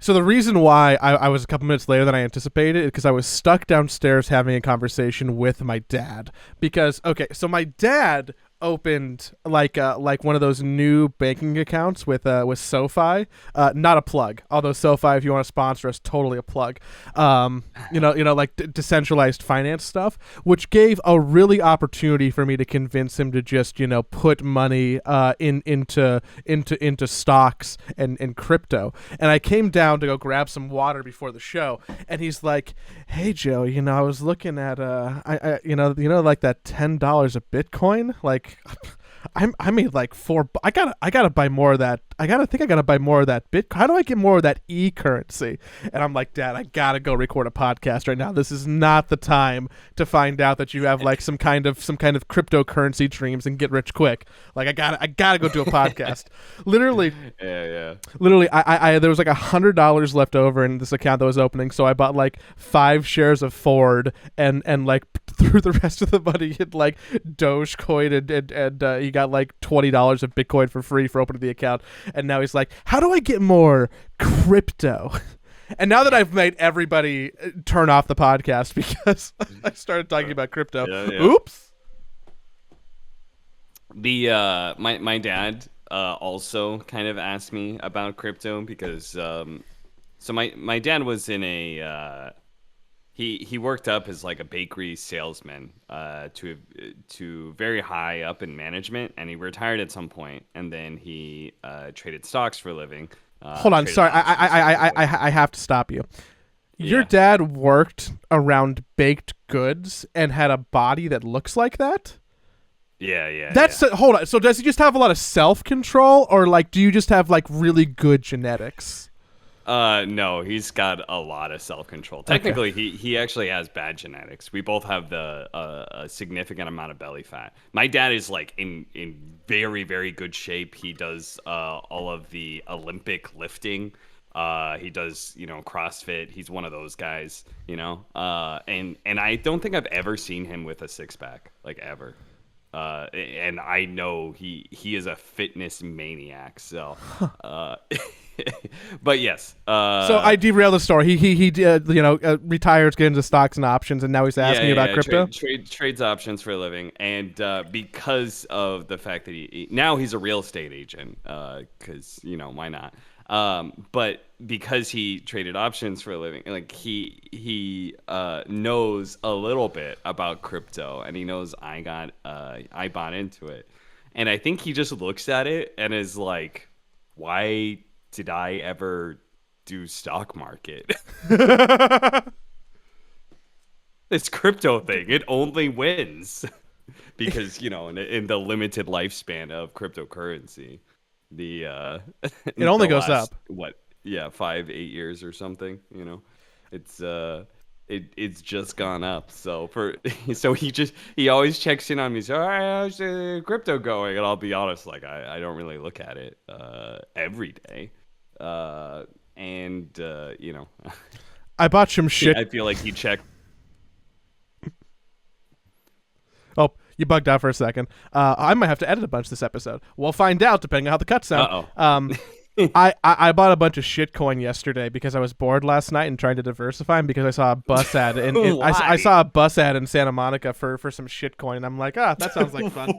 So the reason why I was a couple minutes later than I anticipated is because I was stuck downstairs having a conversation with my dad. Because so my dad opened like one of those new banking accounts with SoFi. Not a plug, although SoFi, if you want to sponsor us, totally a plug. Like decentralized finance stuff, which gave a really opportunity for me to convince him to just put money into stocks and crypto. And I came down to go grab some water before the show, and he's like, "Hey Joe, I was looking at like that $10 a Bitcoin, like." I made like I gotta buy more of that. I gotta buy more of that Bitcoin. How do I get more of that currency? And I'm like, Dad, I gotta go record a podcast right now. This is not the time to find out that you have like some kind of cryptocurrency dreams and get rich quick. Like I gotta go do a podcast. Literally. Yeah. Literally, I there was like $100 left over in this account that was opening, so I bought like 5 shares of Ford and like threw the rest of the money in like Dogecoin and he got like $20 of Bitcoin for free for opening the account. And now he's like, how do I get more crypto? And now that I've made everybody turn off the podcast because I started talking about crypto. Yeah. Oops. My dad also kind of asked me about crypto because so my dad was in a he worked up as like a bakery salesman to very high up in management, and he retired at some point, and then he traded stocks for a living. Hold on, sorry, I have to stop you. Your dad worked around baked goods and had a body that looks like that? Yeah. Hold on. So does he just have a lot of self-control, or like do you just have like really good genetics? No, he's got a lot of self-control. Technically, he actually has bad genetics. We both have a significant amount of belly fat. My dad is like in very, very good shape. He does all of the Olympic lifting. He does, CrossFit. He's one of those guys, and I don't think I've ever seen him with a six-pack, like ever. And I know he is a fitness maniac. So, but yes. So I derailed the story. He retires, get into stocks and options, and now he's asking about crypto. Trades options for a living, and because of the fact that now he's a real estate agent, because why not? But because he traded options for a living, like he knows a little bit about crypto, and he knows I bought into it, and I think he just looks at it and is like, why did I ever do stock market? This crypto thing, it only wins because in the limited lifespan of cryptocurrency. It only goes up. 5-8 years or something, it's it's just gone up. So he always checks in on me. So, all right, how's the crypto going? And I'll be honest, like I don't really look at it every day. I bought some shit. I feel like he checked. Oh, you bugged out for a second. I might have to edit a bunch this episode. We'll find out depending on how the cuts sound. I bought a bunch of shitcoin yesterday because I was bored last night and trying to diversify, and because I saw a bus ad I saw a bus ad in Santa Monica for some shitcoin, and I'm like, that sounds like fun.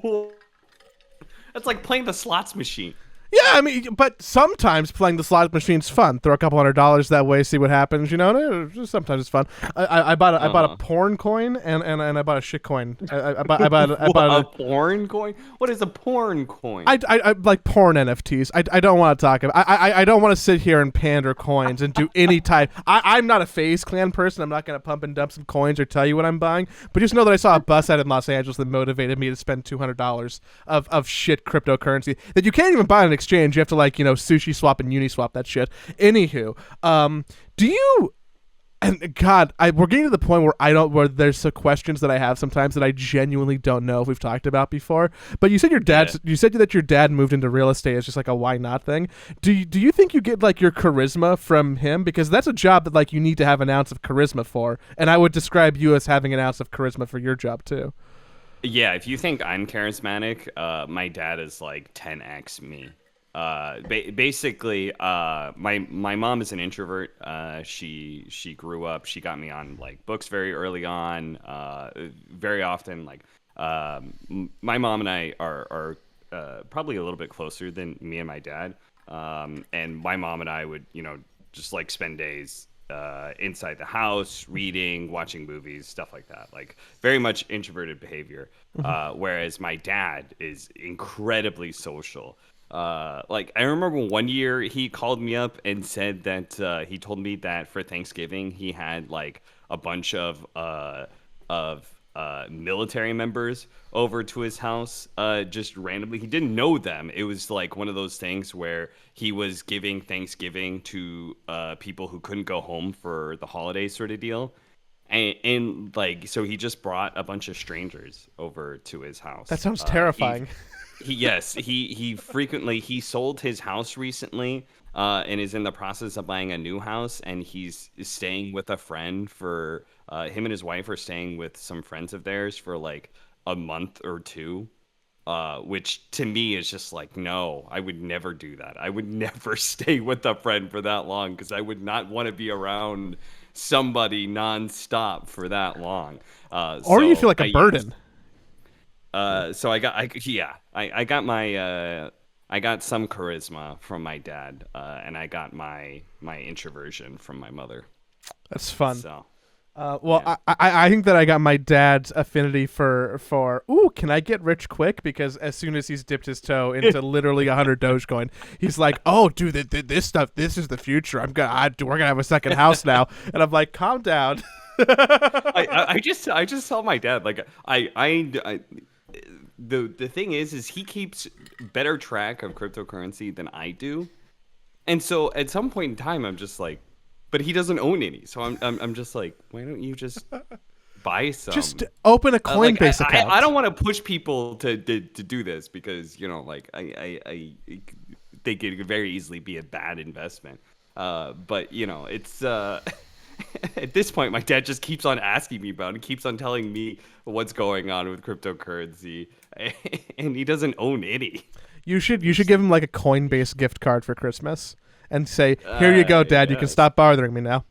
That's like playing the slots machine. Yeah, I mean, but sometimes playing the slot machine's fun. Throw a couple $100 that way, see what happens. Sometimes it's fun. I bought a porn coin and I bought a shit coin. I bought a porn coin. What is a porn coin? I like porn NFTs. I don't want to talk about. I don't want to sit here and pander coins and do any type. I'm not a FaZe Clan person. I'm not going to pump and dump some coins or tell you what I'm buying. But just know that I saw a bus ad in Los Angeles that motivated me to spend $200 of shit cryptocurrency that you can't even buy on exchange. You have to sushi swap and Uniswap that shit. Anywho, do you? And God, we're getting to the point where there's some questions that I have sometimes that I genuinely don't know if we've talked about before. But you said you said that your dad moved into real estate as just like a why not thing. Do you think you get like your charisma from him? Because that's a job that like you need to have an ounce of charisma for, and I would describe you as having an ounce of charisma for your job too. Yeah, if you think I'm charismatic, my dad is like 10x me. Basically, my mom is an introvert. She grew up. She got me on like books very early on. Very often, like my mom and I are probably a little bit closer than me and my dad. And my mom and I would, just like spend days inside the house, reading, watching movies, stuff like that. Like very much introverted behavior. Whereas my dad is incredibly social. Like I remember one year he called me up and said that he told me that for Thanksgiving he had like a bunch of military members over to his house just randomly. He didn't know them. It was like one of those things where he was giving Thanksgiving to people who couldn't go home for the holiday sort of deal. And like, so he just brought a bunch of strangers over to his house. That sounds terrifying. He sold his house recently and is in the process of buying a new house, and he's staying with a friend for him and his wife are staying with some friends of theirs for like a month or two. Which to me is just like, no, I would never do that. I would never stay with a friend for that long because I would not want to be around somebody nonstop for that long. Or you feel like a burden. So I got my I got some charisma from my dad, and I got my introversion from my mother. That's fun. So, yeah. I think that I got my dad's affinity for ooh, can I get rich quick? Because as soon as he's dipped his toe into literally 100 Dogecoin, he's like, oh, dude, this stuff, this is the future. We're gonna have a second house now, and I'm like, calm down. I just tell my dad like I the thing is he keeps better track of cryptocurrency than I do, and so at some point in time I'm just like, but he doesn't own any, so I'm just like, why don't you just buy some? Just open a Coinbase account. I don't want to push people to do this because like I think it could very easily be a bad investment, but it's. At this point, my dad just keeps on asking me about it, keeps on telling me what's going on with cryptocurrency, and he doesn't own any. You should give him like a Coinbase gift card for Christmas and say, here you go, Dad, you can stop bothering me now.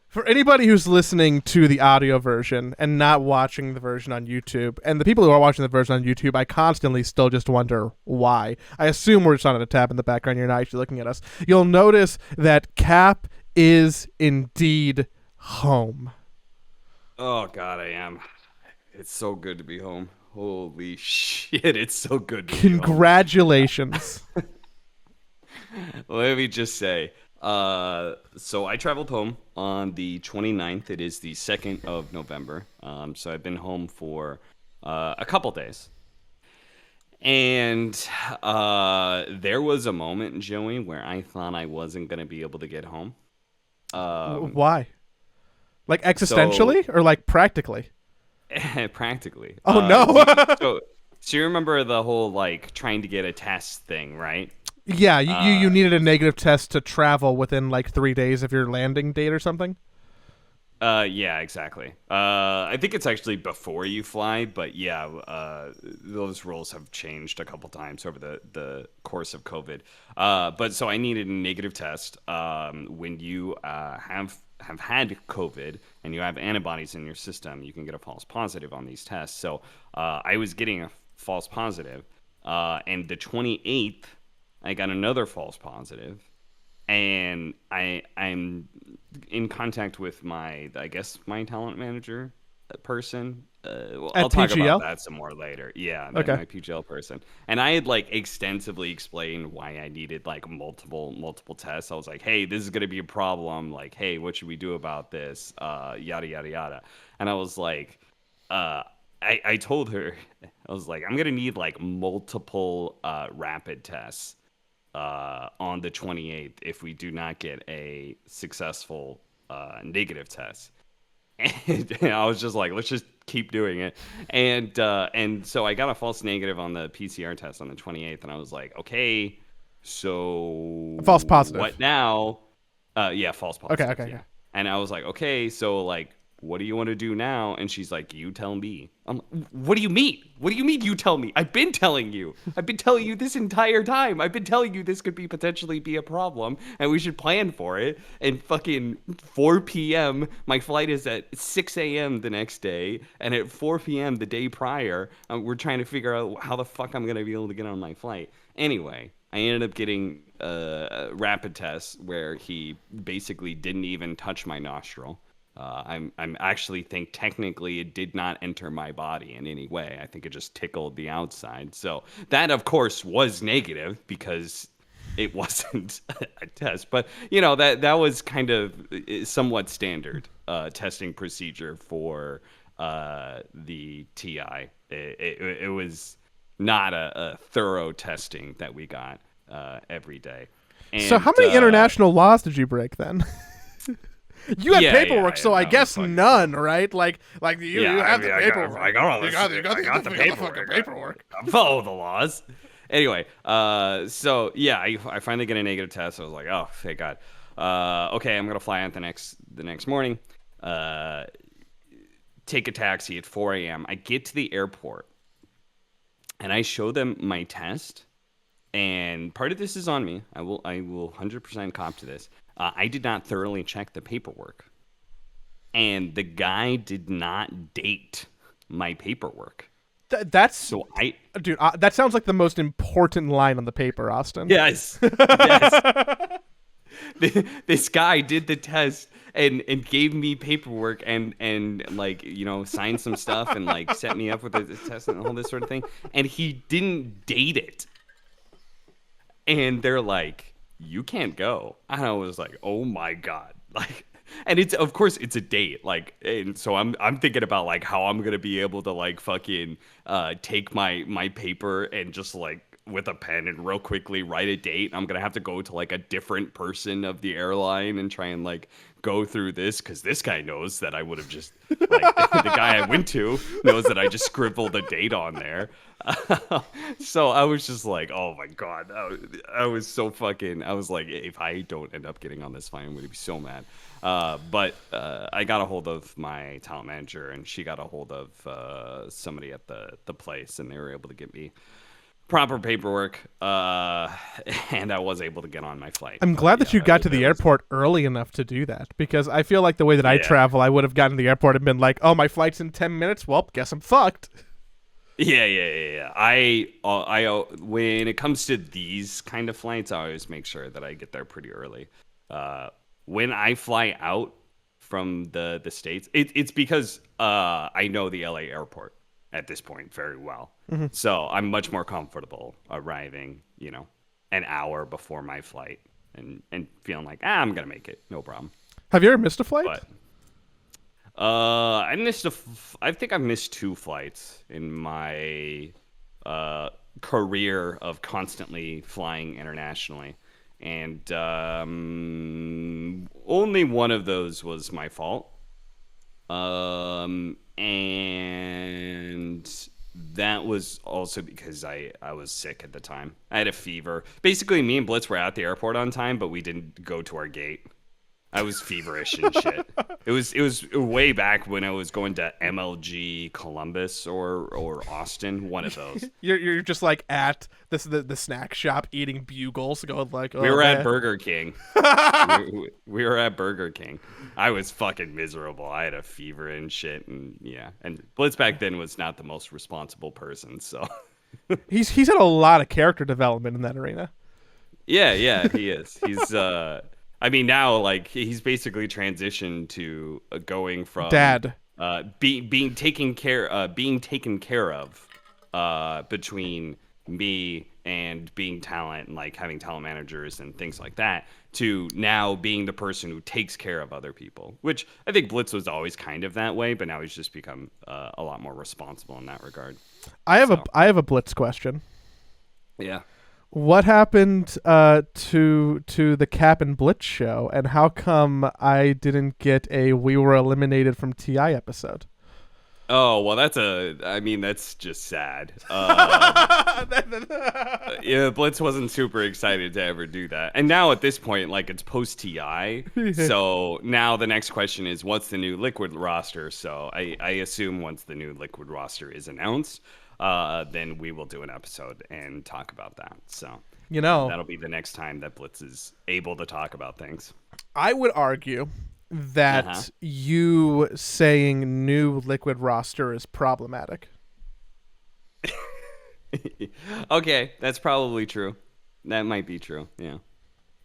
For anybody who's listening to the audio version and not watching the version on YouTube, and the people who are watching the version on YouTube, I constantly still just wonder why. I assume we're just on a tab in the background. You're not actually looking at us. You'll notice that Cap is indeed home. Oh, God, I am. It's so good to be home. Holy shit, it's so good to be home. Congratulations. Let me just say, so I traveled home on the 29th. It is the 2nd of November. So I've been home for a couple days. And there was a moment, Joey, where I thought I wasn't going to be able to get home. Why? Like existentially or like practically? Practically. Oh, no. So you remember the whole like trying to get a test thing, right? Yeah, you needed a negative test to travel within like 3 days of your landing date or something? Yeah, exactly. I think it's actually before you fly, but yeah, those rules have changed a couple times over the course of COVID. But so I needed a negative test. When you have had COVID and you have antibodies in your system, you can get a false positive on these tests. So I was getting a false positive, and the 28th, I got another false positive. And I'm in contact with my talent manager person. I'll talk PGL? about that some more later. Yeah, okay. My PGL person. And I had like extensively explained why I needed like multiple tests. I was like, hey, this is gonna be a problem. Like, hey, what should we do about this? Yada yada yada. And I was like, I told her, I was like, I'm gonna need like multiple rapid tests on the 28th if we do not get a successful negative test. And I was just like, let's just keep doing it. And so I got a false negative on the PCR test on the 28th, and I was like, okay, so false positive. What now? Yeah, false positive. Okay. Yeah. And I was like, okay, so like what do you want to do now? And she's like, you tell me. I'm like, what do you mean? What do you mean you tell me? I've been telling you. I've been telling you this entire time. I've been telling you this could potentially be a problem and we should plan for it. And fucking 4 p.m., my flight is at 6 a.m. the next day. And at 4 p.m. the day prior, we're trying to figure out how the fuck I'm going to be able to get on my flight. Anyway, I ended up getting a rapid test where he basically didn't even touch my nostril. I'm actually think technically it did not enter my body in any way. I think it just tickled the outside. So that of course was negative because it wasn't a test. But that was kind of somewhat standard testing procedure for the TI. It was not a thorough testing that we got every day. And, so how many international laws did you break then? You had paperwork, so I guess none, right? Like you have the paperwork. I got the paperwork. I follow the laws. Anyway, so yeah, I finally get a negative test. I was like, oh, thank God. Okay, I'm gonna fly out the next morning. Take a taxi at 4 a.m. I get to the airport, and I show them my test. And part of this is on me. I will 100% cop to this. I did not thoroughly check the paperwork. And the guy did not date my paperwork. Dude, that sounds like the most important line on the paper, Austin. Yes. Yes. This guy did the test and gave me paperwork and signed some stuff and set me up with a test and all this sort of thing. And he didn't date it. And they're like, you can't go. And I was like, oh my God. And it's, of course it's a date. And so I'm thinking about how I'm going to be able to fucking take my paper and just with a pen and real quickly write a date. I'm going to have to go to a different person of the airline and try and go through this. Cause this guy knows that I would have just the guy I went to knows that I just scribbled a date on there. So I was just like, oh my God, I was so fucking, I was like, if I don't end up getting on this flight, I'm going to be so mad. But I got a hold of my talent manager and she got a hold of somebody at the place and they were able to get me proper paperwork, and I was able to get on my flight. I'm glad that you got to the airport early enough to do that, because I feel like the way that I travel, I would have gotten to the airport and been like, oh, my flight's in 10 minutes? Well, guess I'm fucked. Yeah. I when it comes to these kind of flights, I always make sure that I get there pretty early. When I fly out from the States, it's because I know the LA airport at this point very well. Mm-hmm. So I'm much more comfortable arriving, an hour before my flight and feeling like, I'm going to make it. No problem. Have you ever missed a flight? But, I think I've missed 2 flights in my career of constantly flying internationally. And only one of those was my fault. And that was also because I was sick at the time. I had a fever. Basically, me and Blitz were at the airport on time, but we didn't go to our gate. I was feverish and shit. It was way back when I was going to MLG Columbus or Austin, one of those. You're just at the snack shop eating bugles, going oh, we were at Burger King. we were at Burger King. I was fucking miserable. I had a fever and shit, and Blitz back then was not the most responsible person, so he's had a lot of character development in that arena. Yeah, he is. He's now he's basically transitioned to going from dad being taken care of between me and being talent and having talent managers and things like that, to now being the person who takes care of other people, which I think Blitz was always kind of that way, but now he's just become a lot more responsible in that regard. I have a Blitz question. Yeah. What happened to the Cap and Blitz show, and how come I didn't get a "We Were Eliminated from TI" episode? Oh, well, that's just sad. Yeah, Blitz wasn't super excited to ever do that. And now at this point, like, it's post TI. So now the next question is, what's the new Liquid roster? So I assume once the new Liquid roster is announced, then we will do an episode and talk about that. So, that'll be the next time that Blitz is able to talk about things. I would argue that you saying new Liquid roster is problematic. Okay, that's probably true. That might be true. Yeah.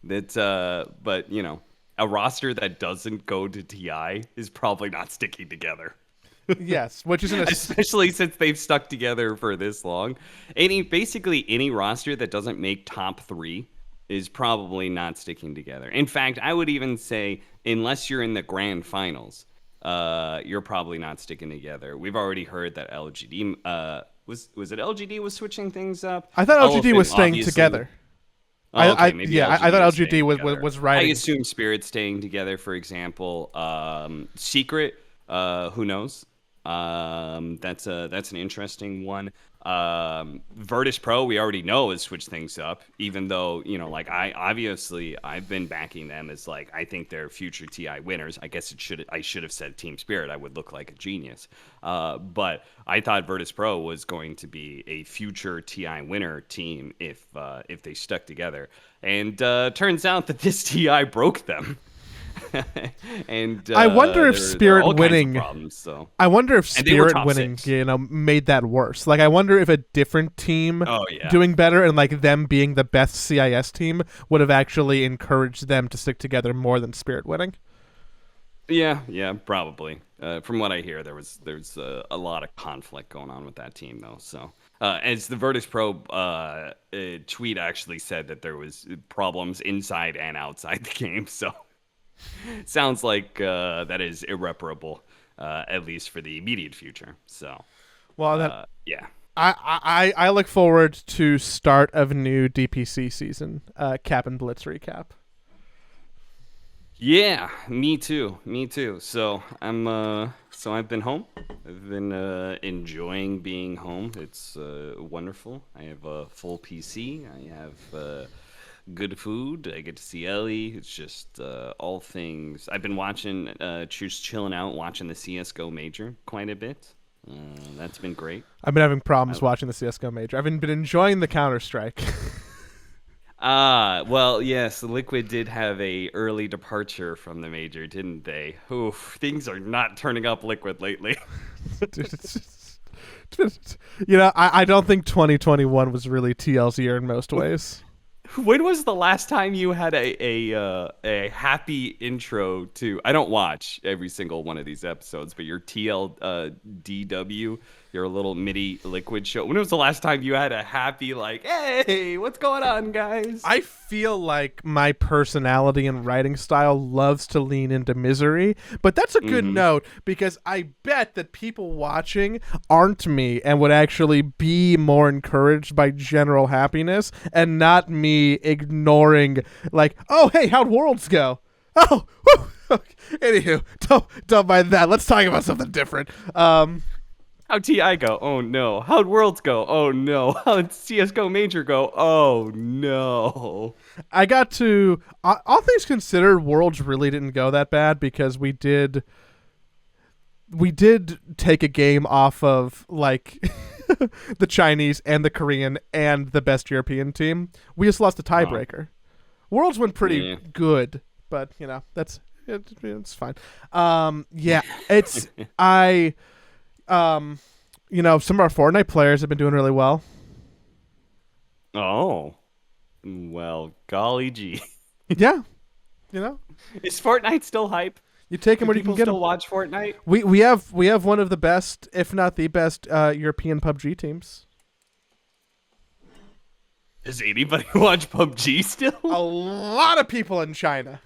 That's but a roster that doesn't go to TI is probably not sticking together. Yes, which is especially since they've stuck together for this long. Basically any roster that doesn't make top 3 is probably not sticking together. In fact, I would even say unless you're in the grand finals, you're probably not sticking together. We've already heard that LGD was it LGD was switching things up? I thought LGD was staying together. Oh, okay, I thought LGD was right. I assume Spirit staying together, for example. Secret, who knows? That's an interesting one. Virtus Pro, we already know, has switched things up, even though, I've been backing them as like, I think they're future TI winners. I guess I should have said Team Spirit. I would look like a genius. But I thought Virtus Pro was going to be a future TI winner team if they stuck together. And turns out that this TI broke them. And I wonder if Spirit winning I wonder if and Spirit winning 6. Made that worse. Like, I wonder if a different team doing better and like them being the best CIS team would have actually encouraged them to stick together more than Spirit winning. Yeah, probably. From what I hear, there's a lot of conflict going on with that team, though. So, as the Virtus Pro tweet actually said, that there was problems inside and outside the game. So, sounds like that is irreparable, at least for the immediate future. So, well, yeah. I look forward to start of new DPC season, Cap and Blitz recap. Yeah, me too. So I've been home. I've been enjoying being home. It's wonderful. I have a full PC. I have good food. I get to see Ellie. It's just all things. I've been watching, just chilling out, watching the CS:GO Major quite a bit. That's been great. I've been having problems watching the CS:GO Major. I've been enjoying the Counter-Strike. Well, yes, Liquid did have a early departure from the Major, didn't they? Oof, things are not turning up Liquid lately. I don't think 2021 was really TL's year in most ways. When was the last time you had a happy intro to? I don't watch every single one of these episodes, but your TLDW, your little MIDI Liquid show. When was the last time you had a happy, like, hey, what's going on, guys? I feel like my personality and writing style loves to lean into misery, but that's a good note, because I bet that people watching aren't me and would actually be more encouraged by general happiness and not me ignoring, like, oh, hey, how'd Worlds go? Oh, whew. Anywho, don't mind that. Let's talk about something different. How'd TI go? Oh, no. How'd Worlds go? Oh, no. How'd CSGO Major go? Oh, no. I got to... all things considered, Worlds really didn't go that bad, because we did take a game off of, like, the Chinese and the Korean and the best European team. We just lost a tiebreaker. Worlds went pretty good, but, it's fine. It's... some of our Fortnite players have been doing really well. Oh, well, golly gee. Yeah, is Fortnite still hype? You take them where you can get them. Still watch Fortnite? We have one of the best, if not the best, European PUBG teams. Does anybody watch PUBG still? A lot of people in China.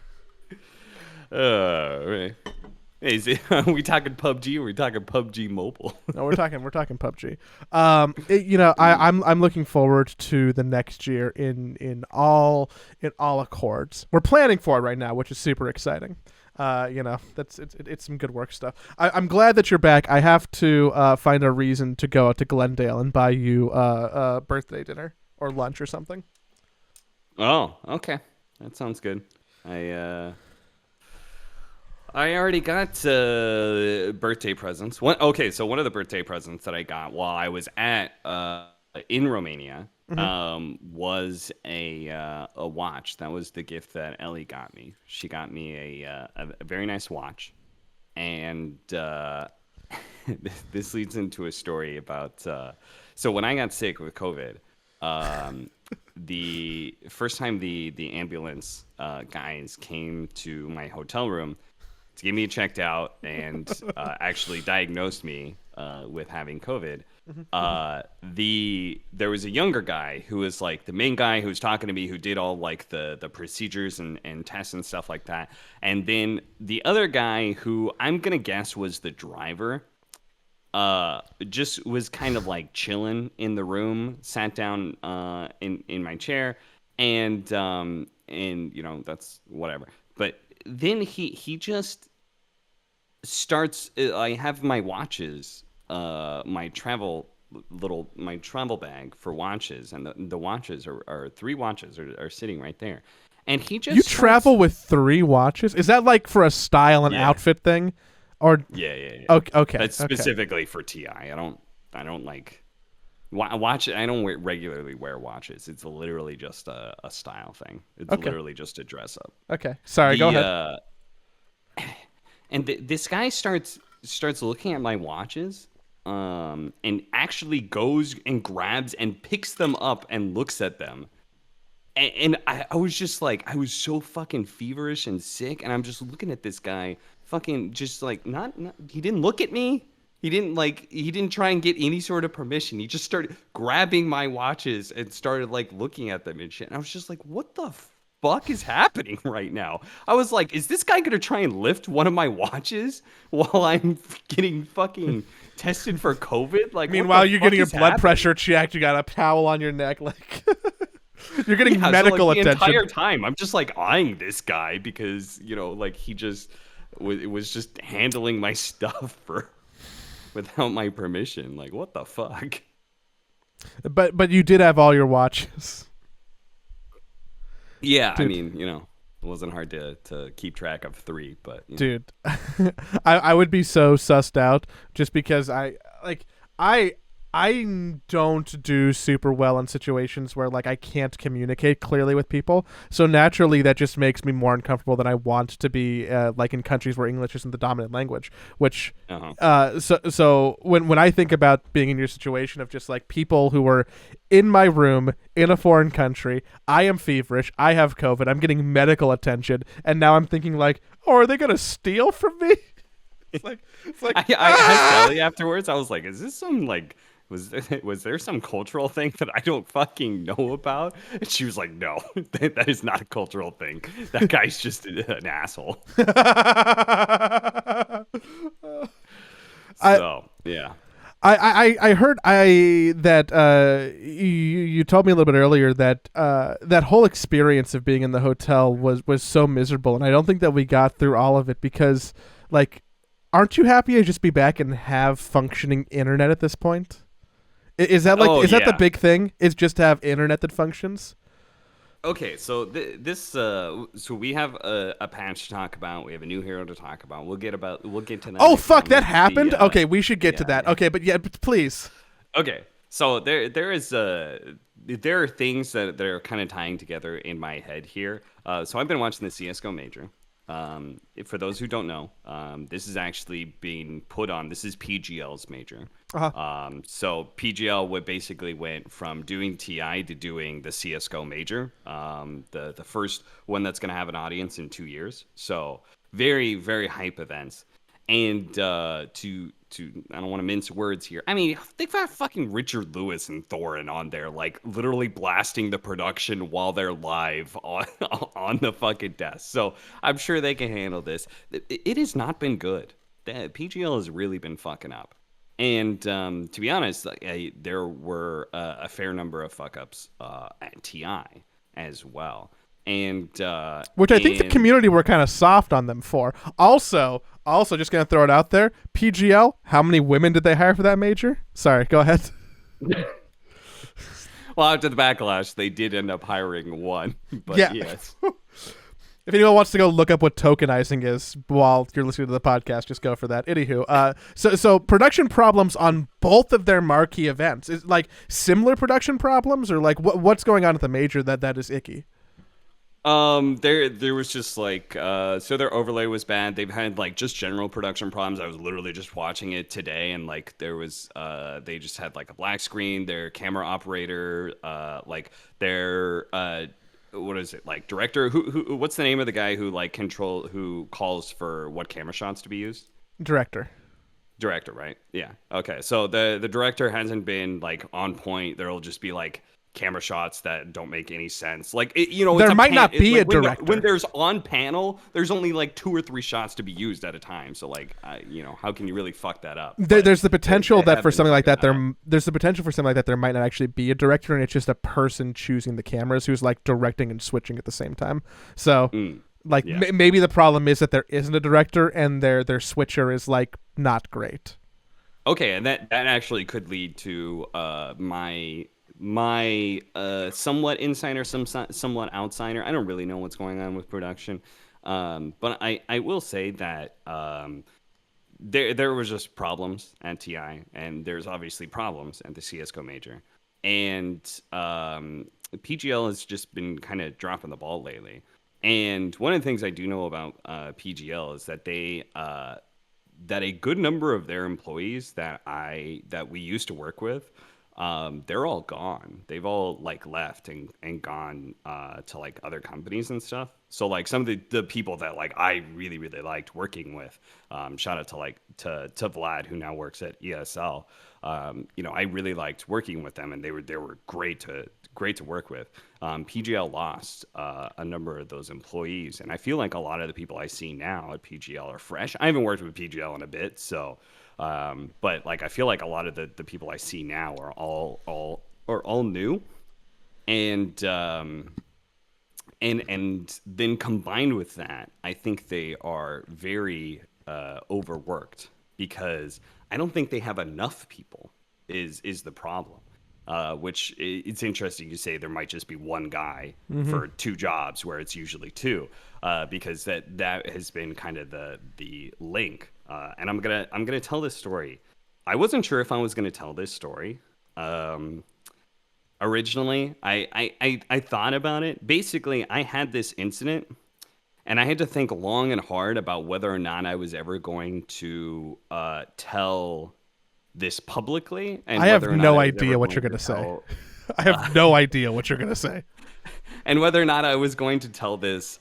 Right. Hey, are we talking PUBG or are we talking PUBG Mobile? No, we're talking PUBG. I'm looking forward to the next year in all accords. We're planning for it right now, which is super exciting. It's some good work stuff. I'm glad that you're back. I have to find a reason to go out to Glendale and buy you birthday dinner or lunch or something. Oh, okay. That sounds good. I I already got birthday presents. So one of the birthday presents that I got while I was at in Romania was a watch. That was the gift that Ellie got me. She got me a very nice watch, and this leads into a story about. So when I got sick with COVID, the first time the ambulance guys came to my hotel room to get me checked out and actually diagnosed me with having COVID. There was a younger guy who was like the main guy who was talking to me, who did all like the procedures and tests and stuff like that. And then the other guy, who I'm gonna guess was the driver, just was kind of like chilling in the room, sat down in my chair, and that's whatever. But then he just starts. I have my watches, my travel bag for watches, and the watches are three watches are sitting right there, and he just travel with three watches. Is that like for a style and outfit thing, or yeah. Okay. That's specifically for TI. I don't like watch. I don't regularly wear watches. It's literally just a style thing. It's literally just a dress up. Okay, sorry. Go ahead. And this guy starts looking at my watches, and actually goes and grabs and picks them up and looks at them. And I was just like, I was so fucking feverish and sick, and I'm just looking at this guy, fucking just like not he didn't look at me. He didn't try and get any sort of permission. He just started grabbing my watches and started like looking at them and shit. And I was just like, what the fuck is happening right now? I was like, is this guy gonna try and lift one of my watches while I'm getting fucking tested for COVID? Like, meanwhile, you're getting your blood pressure checked. You got a towel on your neck, like you're getting medical attention the entire time. I'm just like eyeing this guy because like he just was just handling my stuff without my permission. Like, what the fuck? But you did have all your watches. Yeah, dude. I mean, it wasn't hard to keep track of three, but dude, I would be so sussed out just because I don't do super well in situations where like I can't communicate clearly with people. So naturally, that just makes me more uncomfortable than I want to be, like in countries where English isn't the dominant language. Which, so when I think about being in your situation of just like people who are in my room in a foreign country, I am feverish, I have COVID, I'm getting medical attention, and now I'm thinking like, oh, are they gonna steal from me? It's like I asked Ellie afterwards. I was like, is this some like. Was there some cultural thing that I don't fucking know about? And she was like, no, that is not a cultural thing. That guy's just an asshole. Yeah. I heard that you told me a little bit earlier that that whole experience of being in the hotel was so miserable, and I don't think that we got through all of it because, like, aren't you happy to just be back and have functioning internet at this point? Is that that the big thing? Is just to have internet that functions? Okay, so so we have a patch to talk about. We have a new hero to talk about. We'll get to that. Oh fuck, that happened. Okay, we should get to that. Okay, but please. Okay, so there are things that are kind of tying together in my head here. So I've been watching the CS:GO Major. For those who don't know, this is actually being put on. This is PGL's major. So PGL basically went from doing TI to doing the CS:GO major. The first one that's going to have an audience in 2 years. So very, very hype events. And I don't want to mince words here. I mean, they've got fucking Richard Lewis and Thorin on there, like literally blasting the production while they're live on the fucking desk. So I'm sure they can handle this. It has not been good. PGL has really been fucking up. And to be honest, there were a fair number of fuck ups at TI as well. and which I think the community were kind of soft on them for. Also, just gonna throw it out there. PGL, how many women did they hire for that major? Sorry, go ahead. Well, after the backlash, they did end up hiring one. But yeah. Yes. If anyone wants to go look up what tokenizing is while you're listening to the podcast, just go for that. Anywho, so production problems on both of their marquee events is like similar production problems, or like what's going on at the major that is icky? There was just like so their overlay was bad. They've had like just general production problems. I was literally just watching it today, and like there was they just had like a black screen. Their camera operator, like their what is it, like director, who what's the name of the guy who like who calls for what camera shots to be used? Director, right? Yeah. Okay. So the director hasn't been like on point. There'll just be like camera shots that don't make any sense. Like there might not be a director. When there's on panel, there's only like 2 or 3 shots to be used at a time. So like how can you really fuck that up? There's the potential that for something like that there's the potential for something like that there might not actually be a director, and it's just a person choosing the cameras who's like directing and switching at the same time. So maybe the problem is that there isn't a director and their switcher is like not great. Okay, and that actually could lead to my somewhat insider, somewhat outsider. I don't really know what's going on with production, but I will say that there was just problems at TI, and there's obviously problems at the CS:GO major, and PGL has just been kind of dropping the ball lately. And one of the things I do know about PGL is that they that a good number of their employees that we used to work with, they're all gone. They've all like left and gone to like other companies and stuff. So like some of the people that like I really really liked working with, shout out to like to Vlad, who now works at ESL. I really liked working with them, and they were great to work with. PGL lost a number of those employees, and I feel like a lot of the people I see now at PGL are fresh. I haven't worked with PGL in a bit, so but like I feel like a lot of the people I see now are all new, and then combined with that, I think they are very overworked, because I don't think they have enough people is the problem. Which it's interesting you say there might just be one guy for 2 jobs where it's usually 2, because that has been kind of the link. And I'm gonna tell this story. I wasn't sure if I was gonna tell this story. Originally, I thought about it. Basically, I had this incident, and I had to think long and hard about whether or not I was ever going to tell this publicly. And I have no idea what you're going to say. I have no idea what you're going to say. And whether or not I was going to tell this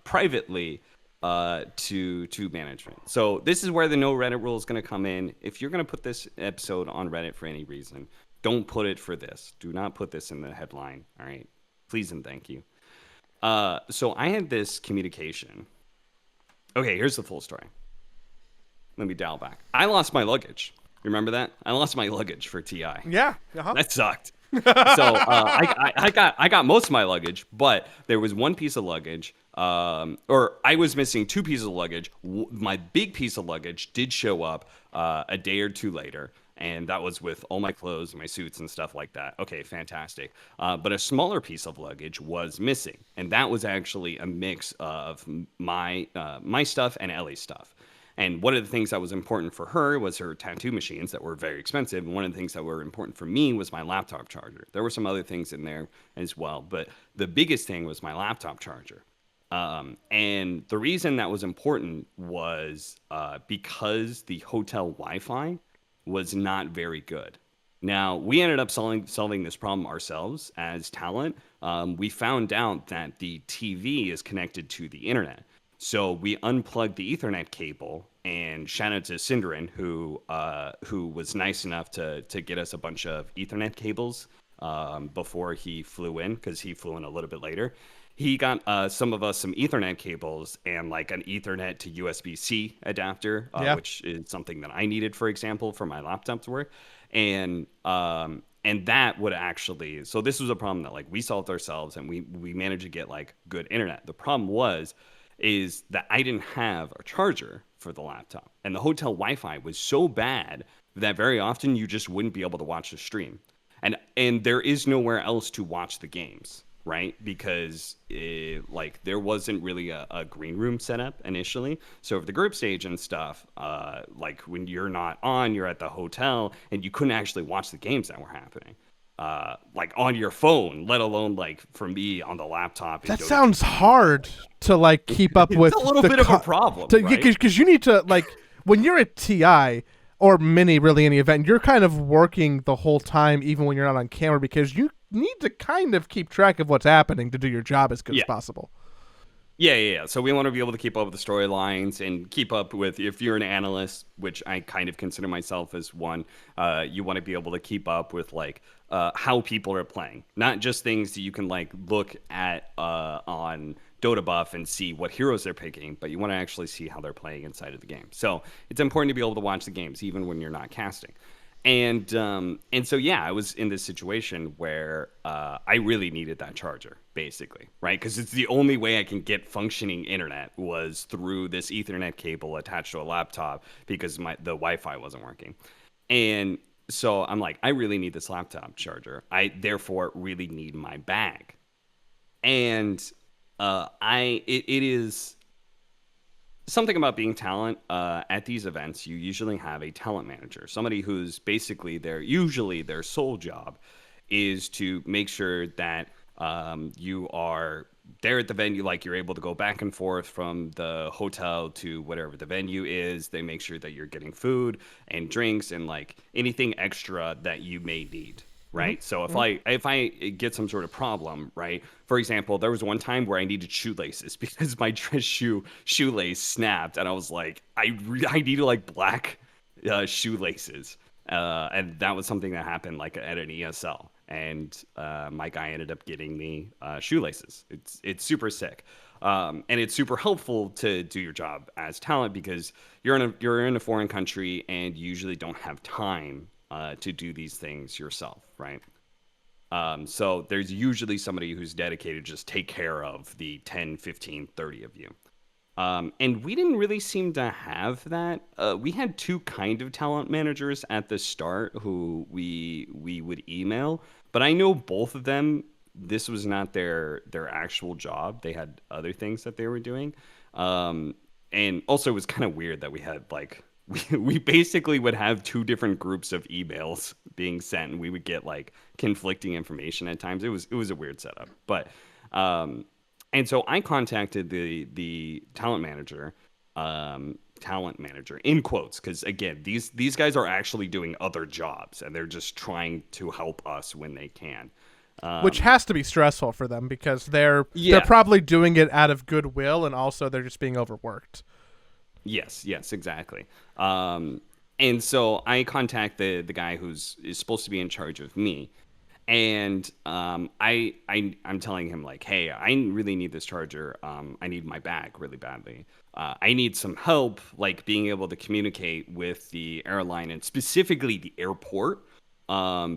privately to management. So this is where the no Reddit rule is going to come in. If you're going to put this episode on Reddit for any reason, don't put it for this. Do not put this in the headline. All right. Please and thank you. So I had this communication. Okay, here's the full story. Let me dial back. I lost my luggage. Remember that? I lost my luggage for TI. Yeah. That sucked. So I got most of my luggage, but there was one piece of luggage, or I was missing 2 pieces of luggage. My big piece of luggage did show up a day or 2 later, and that was with all my clothes, my suits, and stuff like that. Okay, fantastic. But a smaller piece of luggage was missing, and that was actually a mix of my stuff and Ellie's stuff. And one of the things that was important for her was her tattoo machines that were very expensive. And one of the things that were important for me was my laptop charger. There were some other things in there as well, but the biggest thing was my laptop charger. And the reason that was important was because the hotel Wi-Fi was not very good. Now, we ended up solving this problem ourselves as talent. We found out that the TV is connected to the internet. So we unplugged the Ethernet cable, and shout out to Cinderin, who was nice enough to get us a bunch of Ethernet cables before he flew in, because he flew in a little bit later. He got some of us some Ethernet cables and like an Ethernet to USB-C adapter, which is something that I needed, for example, for my laptop to work. And And that would actually, so this was a problem that like we solved ourselves, and we managed to get like good internet. The problem is that I didn't have a charger for the laptop, and the hotel Wi-Fi was so bad that very often you just wouldn't be able to watch the stream, and there is nowhere else to watch the games, right? Because like there wasn't really a green room set up initially. So for the group stage and stuff, like when you're not on, you're at the hotel, and you couldn't actually watch the games that were happening. Like on your phone, let alone like for me on the laptop. That sounds hard to like keep up with. It's a little bit of a problem, right? Because you need to like when you're at TI or mini, really any event, you're kind of working the whole time, even when you're not on camera, because you need to kind of keep track of what's happening to do your job as good as possible. Yeah. So we want to be able to keep up with the storylines and keep up with, if you're an analyst, which I kind of consider myself as one, you want to be able to keep up with like how people are playing, not just things that you can like look at on DOTA buff and see what heroes they're picking, but you want to actually see how they're playing inside of the game. So it's important to be able to watch the games even when you're not casting. And so yeah, I was in this situation where I really needed that charger, basically, right? Because it's the only way I can get functioning internet was through this Ethernet cable attached to a laptop because the Wi-Fi wasn't working. And so I'm like, I really need this laptop charger. I therefore really need my bag. And it is something about being talent at these events. You usually have a talent manager, somebody who's basically their sole job is to make sure that you are there at the venue, like you're able to go back and forth from the hotel to whatever the venue is. They make sure that you're getting food and drinks and like anything extra that you may need. Right. So if I get some sort of problem, right? For example, there was one time where I needed shoelaces because my dress shoelace snapped, and I was like, I needed like black shoelaces, and that was something that happened like at an ESL, and my guy ended up getting me shoelaces. It's super sick. And it's super helpful to do your job as talent because you're in a foreign country and you usually don't have time to do these things yourself, right? So there's usually somebody who's dedicated to just take care of the 10, 15, 30 of you. And we didn't really seem to have that. We had two kind of talent managers at the start who we would email, but I know both of them, this was not their actual job. They had other things that they were doing. And also it was kind of weird that we had like we basically would have two different groups of emails being sent, and we would get like conflicting information at times. It was a weird setup, but and so I contacted the talent manager in quotes, because again, these guys are actually doing other jobs and they're just trying to help us when they can. Which has to be stressful for them because they're Yeah. probably doing it out of goodwill, and also they're just being overworked. Yes, exactly. And so I contact the guy is supposed to be in charge of me, and I'm telling him like, hey, I really need this charger. I need my bag really badly. I need some help, like being able to communicate with the airline and specifically the airport,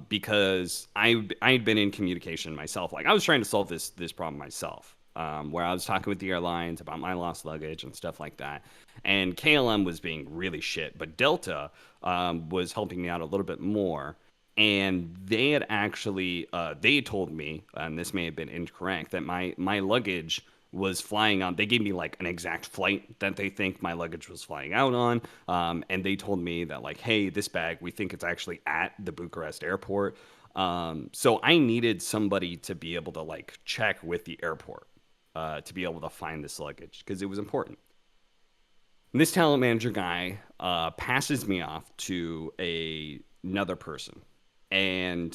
because I'd been in communication myself. Like I was trying to solve this problem myself. Where I was talking with the airlines about my lost luggage and stuff like that. And KLM was being really shit, but Delta was helping me out a little bit more. And they had actually, they told me, and this may have been incorrect, that my luggage was flying on. They gave me like an exact flight that they think my luggage was flying out on. And they told me that like, hey, this bag, we think it's actually at the Bucharest airport. So I needed somebody to be able to like check with the airport. To be able to find this luggage because it was important. And this talent manager guy passes me off to another person. And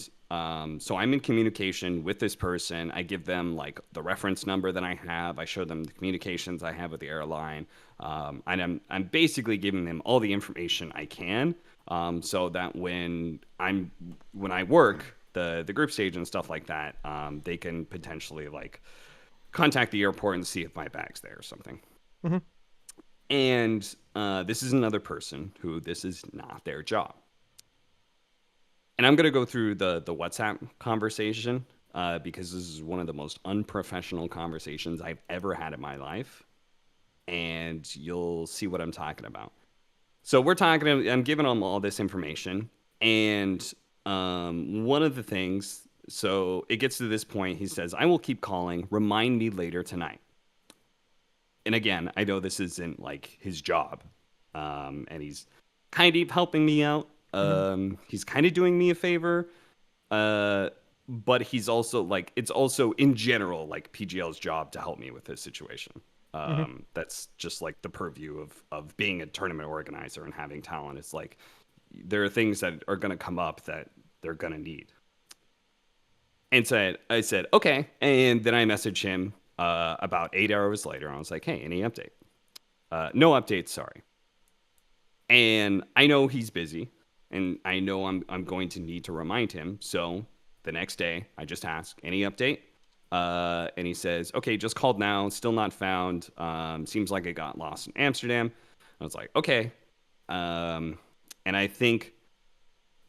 so I'm in communication with this person. I give them like the reference number that I have. I show them the communications I have with the airline. And I'm basically giving them all the information I can, so that when I work the group stage and stuff like that, they can potentially like contact the airport and see if my bag's there or something. Mm-hmm. And this is another person who this is not their job. And I'm gonna go through the WhatsApp conversation because this is one of the most unprofessional conversations I've ever had in my life, and you'll see what I'm talking about. So we're talking. I'm giving him all this information, and one of the things. So it gets to this point. He says, "I will keep calling. Remind me later tonight." And again, I know this isn't like his job, and he's kind of helping me out. He's kind of doing me a favor, but he's also like it's also in general like PGL's job to help me with this situation. That's just like the purview of being a tournament organizer and having talent. It's like there are things that are going to come up that they're going to need. And so I said, okay. And then I messaged him about 8 hours later. And I was like, hey, any update? No updates, sorry. And I know he's busy, and I know I'm going to need to remind him. So the next day, I just ask, any update? And he says, okay, just called now, still not found. Seems like it got lost in Amsterdam. I was like, okay. And I think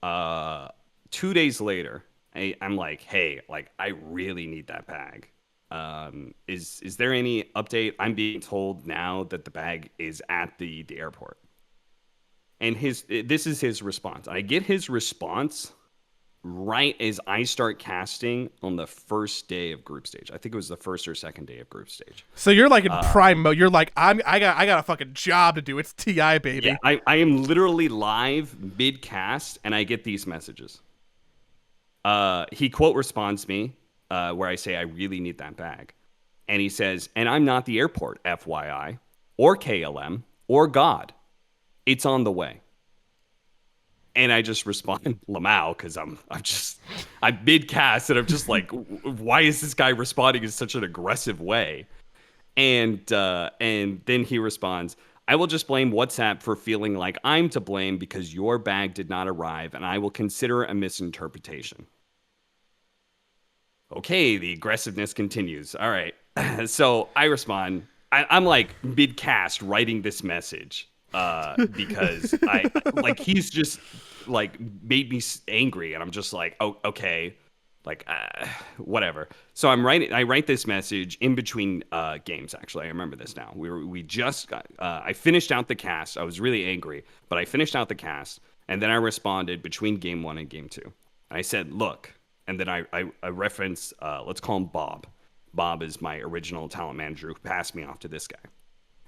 2 days later, I'm like, hey, like I really need that bag. Is there any update? I'm being told now that the bag is at the airport. And this is his response. I get his response right as I start casting on the first day of group stage. I think it was the first or second day of group stage. So you're like in prime mode. You're like, I got a fucking job to do. It's TI, baby. Yeah, I am literally live mid cast, and I get these messages. He quote responds me where I say I really need that bag, and he says, and I'm not the airport, FYI, or KLM, or God. It's on the way. And I just respond, Lamau, because I'm mid cast, and I'm just like, why is this guy responding in such an aggressive way? And then he responds, I will just blame WhatsApp for feeling like I'm to blame because your bag did not arrive, and I will consider a misinterpretation. Okay, the aggressiveness continues. All right. So I respond, I'm like mid cast writing this message. Because I like he's just like made me angry, and I'm just like, oh, okay, like whatever. So I write this message in between games. Actually, I remember this now. We just got I finished out the cast. I was really angry, but I finished out the cast, and then I responded between game 1 and game 2. And I said, look, and then I reference let's call him Bob. Bob is my original talent manager who passed me off to this guy.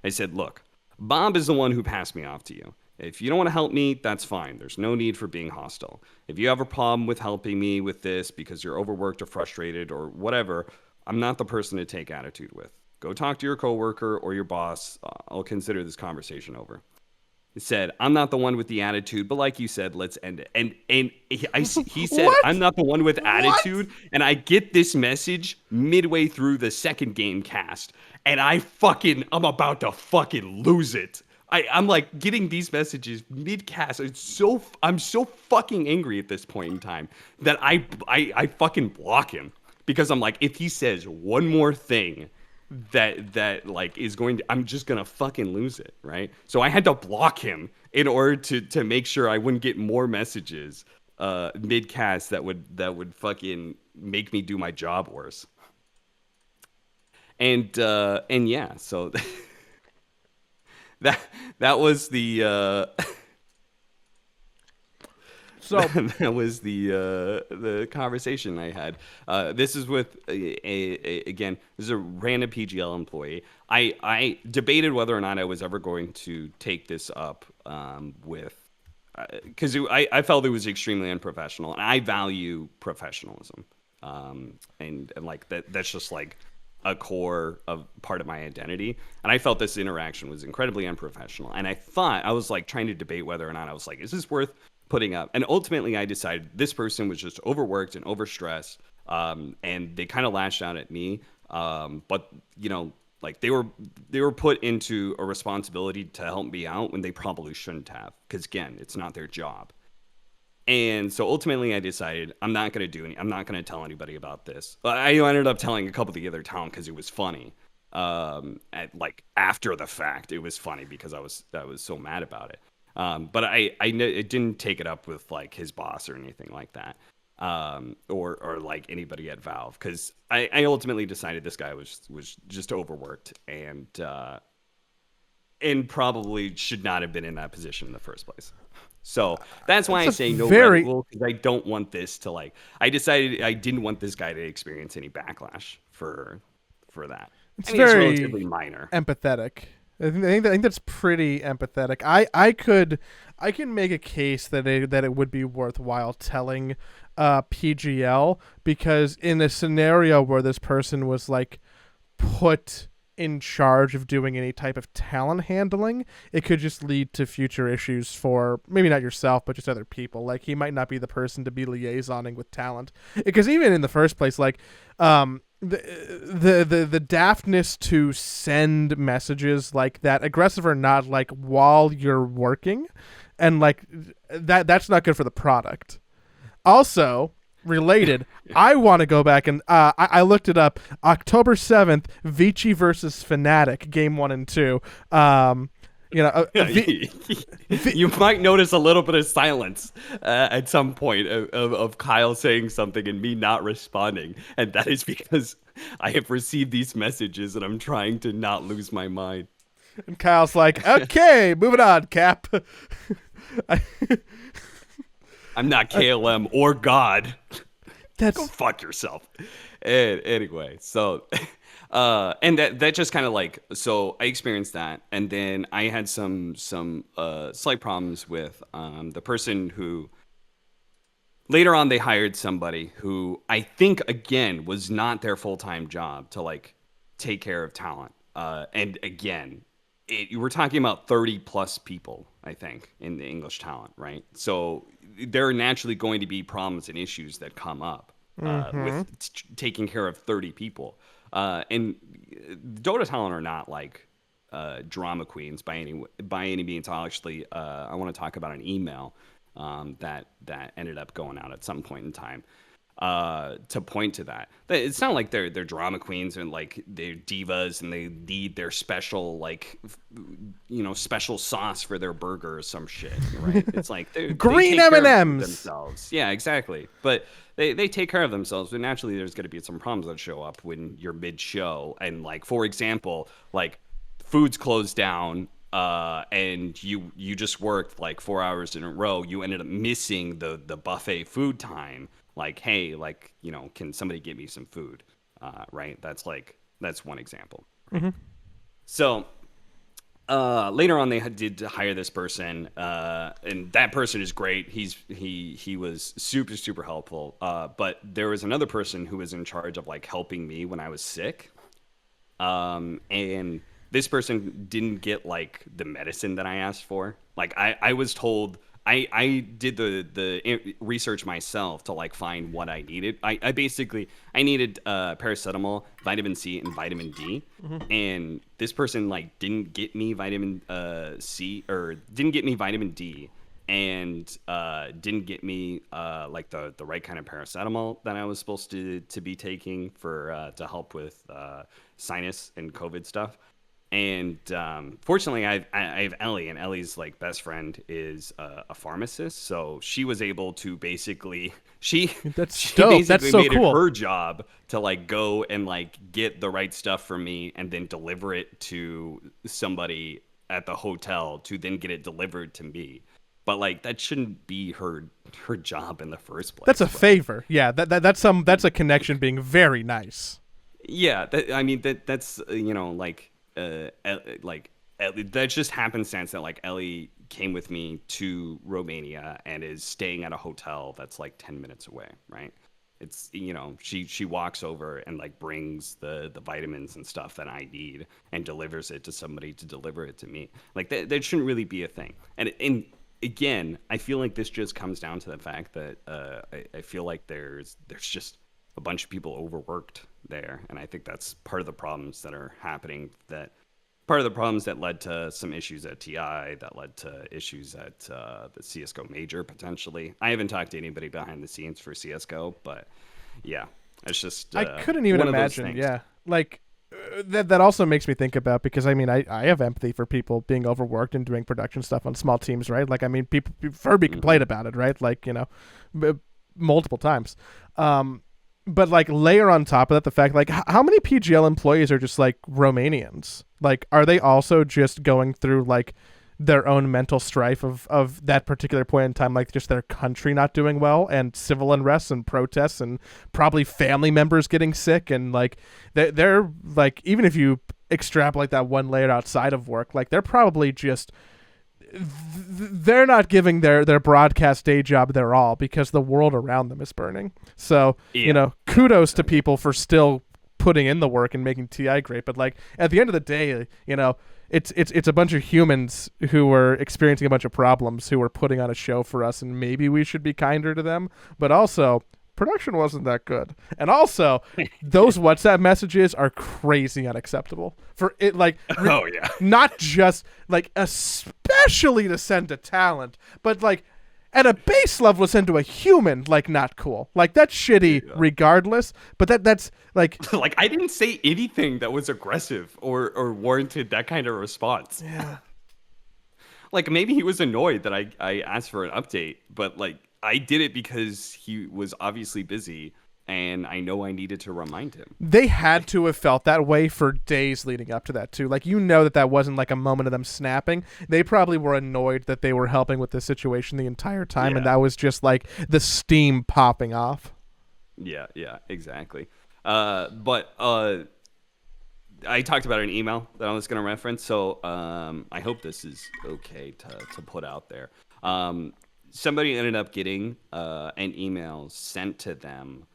I said, look, Bob is the one who passed me off to you. If you don't want to help me, that's fine. There's no need for being hostile. If you have a problem with helping me with this because you're overworked or frustrated or whatever, I'm not the person to take attitude with. Go talk to your coworker or your boss. I'll consider this conversation over. He said, I'm not the one with the attitude, but like you said, let's end it. And he said, I'm not the one with attitude. And I get this message midway through the second game cast. And I'm about to fucking lose it. I'm like getting these messages mid cast. I'm so fucking angry at this point in time that I fucking block him because I'm like, if he says one more thing that like is going to, I'm just gonna fucking lose it, right? So I had to block him in order to make sure I wouldn't get more messages mid cast that would fucking make me do my job worse. And yeah, so that was the So that was the conversation I had. This is with again, this is a random PGL employee. I debated whether or not I was ever going to take this up with because I felt it was extremely unprofessional, and I value professionalism. And like that's just like a core of part of my identity. And I felt this interaction was incredibly unprofessional. And I was like trying to debate whether or not I was like, is this worth putting up? And ultimately I decided this person was just overworked and overstressed. And they kind of lashed out at me. But you know, like they were put into a responsibility to help me out when they probably shouldn't have. Because again, it's not their job. And so ultimately I decided I'm not going to tell anybody about this. I ended up telling a couple of the other talent because it was funny. Like after the fact, it was funny because I was so mad about it. But I didn't take it up with like his boss or anything like that, or like anybody at Valve, because I ultimately decided this guy was just overworked and probably should not have been in that position in the first place. So that's why I That's a say no very reticle, because I don't want this to like. I decided I didn't want this guy to experience any backlash for that. it's I mean, it's very relatively minor. empathetic. I think that's pretty empathetic. I can make a case that it would be worthwhile telling PGL, because in a scenario where this person was like put in charge of doing any type of talent handling, it could just lead to future issues for maybe not yourself, but just other people. Like, he might not be the person to be liaisoning with talent, because even in the first place, like, the daftness to send messages like that, aggressive or not, like while you're working, and like that's not good for the product. Also, related, I want to go back and I looked it up. October 7th, Vici versus Fnatic, game 1 and 2. You might notice a little bit of silence at some point of Kyle saying something and me not responding, and that is because I have received these messages and I'm trying to not lose my mind. And Kyle's like, okay, moving on, Cap. I'm not KLM or God. That's Go fuck yourself. And anyway, so and that just kind of like, so I experienced that, and then I had some slight problems with the person who later on they hired somebody who I think again was not their full-time job to like take care of talent. And again, we're talking about 30 plus people, I think, in the English talent, right? So there are naturally going to be problems and issues that come up with taking care of 30 people. And Dota talent are not like drama queens by any means. I want to talk about an email that ended up going out at some point in time to point to that. It's not like they're drama queens and like they're divas and they need their special like special sauce for their burger or some shit, right? It's like green they take care of M&Ms themselves. Yeah, exactly. But they take care of themselves. But naturally, there's going to be some problems that show up when you're mid-show, and like for example, like food's closed down. And you just worked like 4 hours in a row. You ended up missing the buffet food time. Like, hey, like, can somebody get me some food? Right? That's one example. Right? Mm-hmm. So later on, they did hire this person, and that person is great. He was super, super helpful. But there was another person who was in charge of like helping me when I was sick. And this person didn't get like the medicine that I asked for. Like I was told, I did the research myself to like find what I needed. I needed paracetamol, vitamin C, and vitamin D. Mm-hmm. And this person like didn't get me vitamin C, or didn't get me vitamin D, and didn't get me like the right kind of paracetamol that I was supposed to be taking for to help with sinus and COVID stuff. And fortunately, I have Ellie, and Ellie's like best friend is a pharmacist, so she was able to basically that's dope. That's so made cool. it her job to like go and like get the right stuff for me, and then deliver it to somebody at the hotel to then get it delivered to me. But like that shouldn't be her job in the first place. That's a favor. Yeah, that's a connection being very nice. Yeah, that's that just happenstance that like Ellie came with me to Romania and is staying at a hotel that's like 10 minutes away, right? It's she walks over and like brings the vitamins and stuff that I need and delivers it to somebody to deliver it to me. Like that shouldn't really be a thing. And again, I feel like this just comes down to the fact that I feel like there's just a bunch of people overworked there, and I think that's part of the problems that are happening. Part of the problems that led to some issues at TI, that led to issues at the CS:GO major potentially. I haven't talked to anybody behind the scenes for CS:GO, but yeah, it's just I couldn't even imagine. Yeah, like that also makes me think about, because I mean I have empathy for people being overworked and doing production stuff on small teams, right? Like I mean people you've heard me complain about it, right? Like multiple times. But like layer on top of that the fact, like how many PGL employees are just like Romanians? Like are they also just going through like their own mental strife of that particular point in time, like just their country not doing well and civil unrest and protests and probably family members getting sick, and like they're like, even if you extrapolate that one layer outside of work, like they're probably just they're not giving their broadcast day job their all because the world around them is burning. So kudos to people for still putting in the work and making TI great, but like at the end of the day, it's a bunch of humans who are experiencing a bunch of problems who are putting on a show for us, and maybe we should be kinder to them. But also, production wasn't that good, and also those WhatsApp messages are crazy unacceptable for it. Like, oh yeah, not just like especially to send to talent, but like at a base level to send to a human, like not cool. Like that's shitty regardless, but that's like like I didn't say anything that was aggressive or warranted that kind of response. Yeah. Like maybe he was annoyed that I asked for an update, but like I did it because he was obviously busy and I know I needed to remind him. They had to have felt that way for days leading up to that too. Like, that wasn't like a moment of them snapping. They probably were annoyed that they were helping with the situation the entire time, and that was just like the steam popping off. Yeah, exactly. But I talked about an email that I was going to reference, so I hope this is okay to put out there. Somebody ended up getting an email sent to them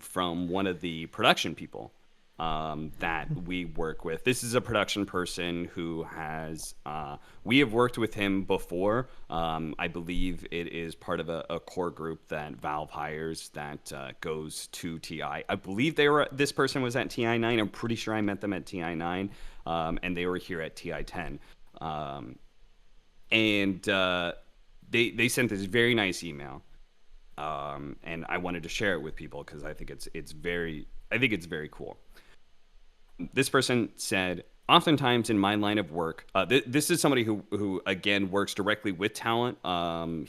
from one of the production people that we work with. This is a production person who has, we have worked with him before. I believe it is part of a core group that Valve hires that goes to TI. I believe this person was at TI9. I'm pretty sure I met them at TI9, and they were here at TI10. They sent this very nice email. And I wanted to share it with people because I think it's very cool. This person said, oftentimes in my line of work, this is somebody who again works directly with talent.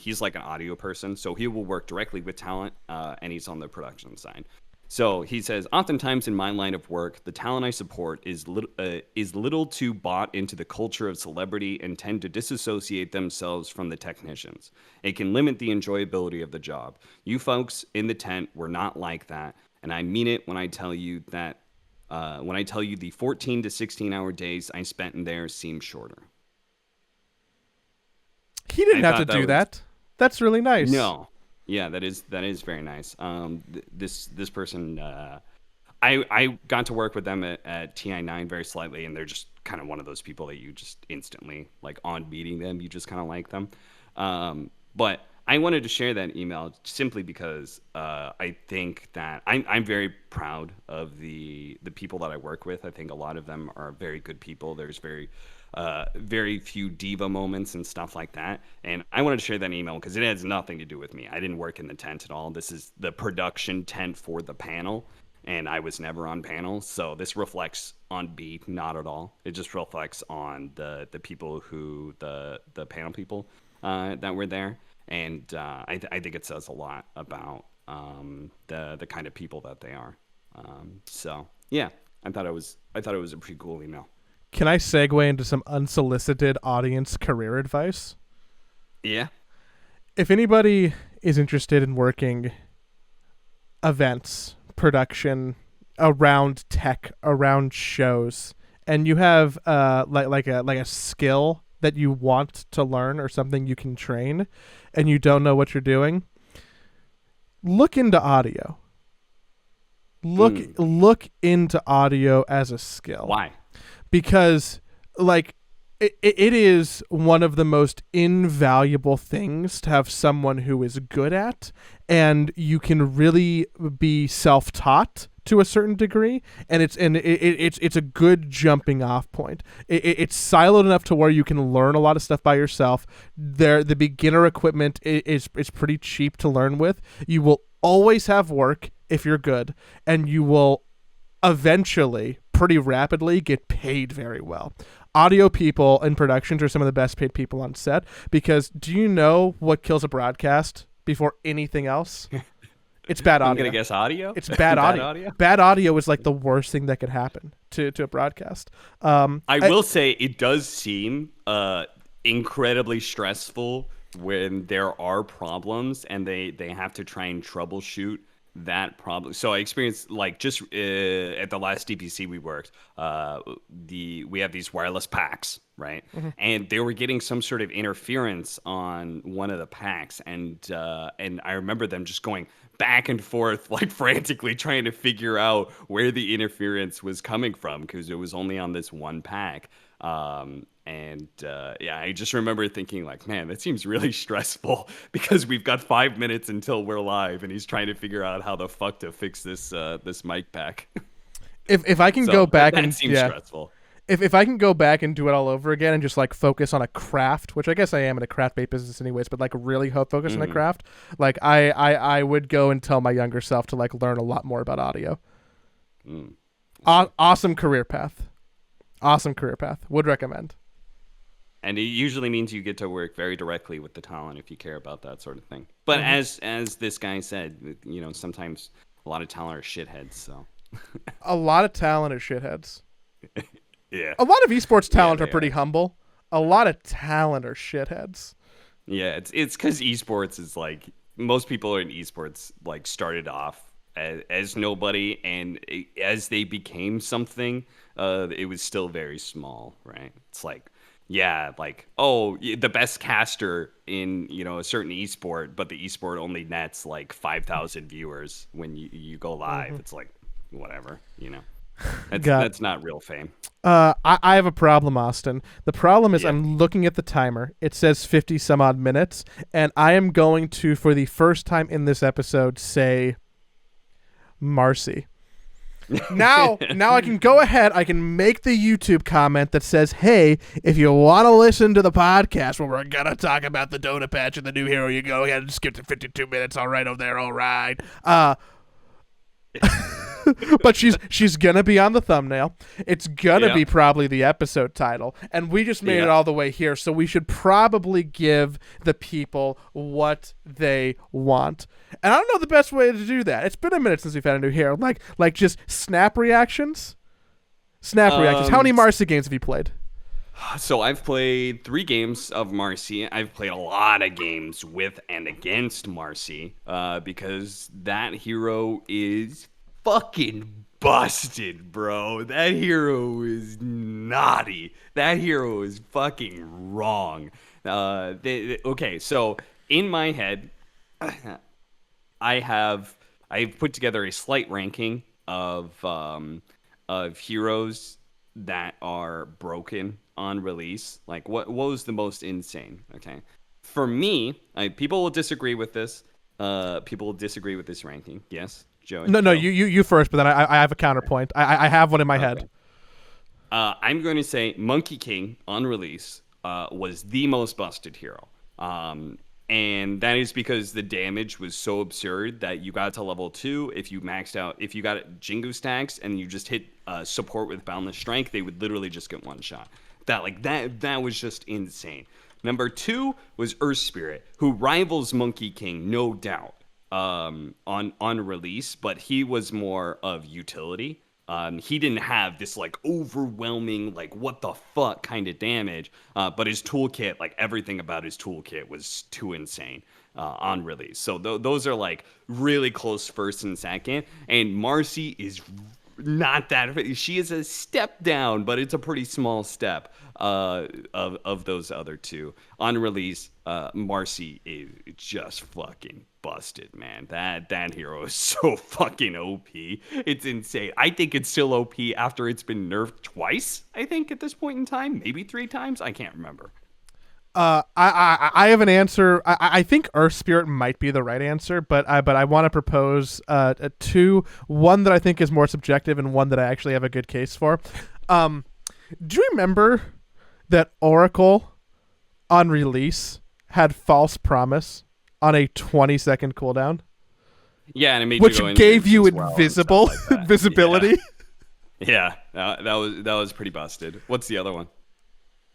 He's like an audio person, so he will work directly with talent, and he's on the production side. So he says, oftentimes in my line of work, the talent I support is little too bought into the culture of celebrity and tend to disassociate themselves from the technicians. It can limit the enjoyability of the job. You folks in the tent were not like that, and I mean it when I tell you that. When I tell you the 14 to 16-hour days I spent in there seem shorter. He didn't have to do that. That's really nice. No. Yeah, that is very nice. This person, I got to work with them at TI9 very slightly, and they're just kind of one of those people that you just instantly, like on meeting them, you just kind of like them. But I wanted to share that email simply because I think that I'm very proud of the people that I work with. I think a lot of them are very good people. There's very few diva moments and stuff like that. And I wanted to share that email because it has nothing to do with me. I didn't work in the tent at all. This is the production tent for the panel, and I was never on panel. So this reflects on B, not at all. It just reflects on the people the panel people that were there. And I think it says a lot about the kind of people that they are. So yeah, I thought it was a pretty cool email. Can I segue into some unsolicited audience career advice? Yeah. If anybody is interested in working events, production, around tech, around shows, and you have like a skill that you want to learn or something you can train, and you don't know what you're doing, look into audio. Look into audio as a skill. Why? Because like it is one of the most invaluable things to have someone who is good at, and you can really be self-taught to a certain degree, and it's a good jumping off point. It's siloed enough to where you can learn a lot of stuff by yourself. The beginner equipment is pretty cheap to learn with. You will always have work if you're good, and you will eventually pretty rapidly get paid very well. Audio people in productions are some of the best paid people on set, because do you know what kills a broadcast before anything else? It's bad audio. I'm going to guess audio? It's bad audio. Bad audio is like the worst thing that could happen to a broadcast. I will say it does seem incredibly stressful when there are problems and they have to try and troubleshoot that problem. So I experienced, like, just at the last DPC we worked, we have these wireless packs, right? Mm-hmm. And they were getting some sort of interference on one of the packs, and I remember them just going back and forth, like, frantically trying to figure out where the interference was coming from, because it was only on this one pack. I just remember thinking, like, man, that seems really stressful, because we've got 5 minutes until we're live, and he's trying to figure out how the fuck to fix this mic pack. If I can go back, that seems stressful. If I can go back and do it all over again and just like focus on a craft, which I guess I am in a craft-based business anyways, but like really focus on a craft, like I would go and tell my younger self to like learn a lot more about audio. Awesome career path. Would recommend. And it usually means you get to work very directly with the talent if you care about that sort of thing. But as this guy said, you know, sometimes a lot of talent are shitheads. So a lot of talent are shitheads. Yeah. A lot of esports talent are pretty humble. A lot of talent are shitheads. Yeah, it's because esports is like, most people in esports like started off as nobody, and as they became something, it was still very small, right? It's like, yeah, like, oh, the best caster in, you know, a certain esport, but the esport only nets like 5,000 viewers when you go live. It's like, whatever, you know. That's not real fame. I have a problem, Austin. The problem is I'm looking at the timer. It says 50 some odd minutes, and I am going to, for the first time in this episode, say MARCI. Now I can go ahead. I can make the YouTube comment that says, hey, if you want to listen to the podcast where we're going to talk about the DOTA patch and the new hero, you go ahead and skip to 52 minutes. All right, over there. All right. But she's gonna be on the thumbnail. It's gonna be probably the episode title, and we just made it all the way here, so we should probably give the people what they want. And I don't know the best way to do that. It's been a minute since we've had a new hero. Like just snap reactions. How many MARCI games have you played? So I've played 3 games of MARCI. I've played a lot of games with and against MARCI, because that hero is fucking busted, bro. That hero is naughty. That hero is fucking wrong. Okay, so in my head, I've put together a slight ranking of heroes that are broken on release. Like, what was the most insane? Okay, for me, people will disagree with this. People will disagree with this ranking. Yes. Joey, no, you first, but then I have a counterpoint. I have one in my head. I'm going to say Monkey King on release was the most busted hero. And that is because the damage was so absurd that you got to level 2. If you maxed out, if you got Jingu stacks and you just hit support with Boundless Strength, they would literally just get one shot. That was just insane. Number 2 was Earth Spirit, who rivals Monkey King, no doubt. On release, but he was more of utility. He didn't have this like overwhelming, like what the fuck kind of damage, but his toolkit, like everything about his toolkit was too insane on release. So those are like really close first and second, and MARCI is not that. She is a step down, but it's a pretty small step of those other two. On release, MARCI is just fucking busted, man. That hero is so fucking OP. It's insane. I think it's still OP after it's been nerfed twice, I think, at this point in time. Maybe 3 times. I can't remember. I have an answer. I think Earth Spirit might be the right answer, but I want to propose 2. One that I think is more subjective, and one that I actually have a good case for. Do you remember that Oracle on release had False Promise on a 20-second cooldown? Yeah, and it made which you go gave you invisible invisibility. Yeah, that was pretty busted. What's the other one?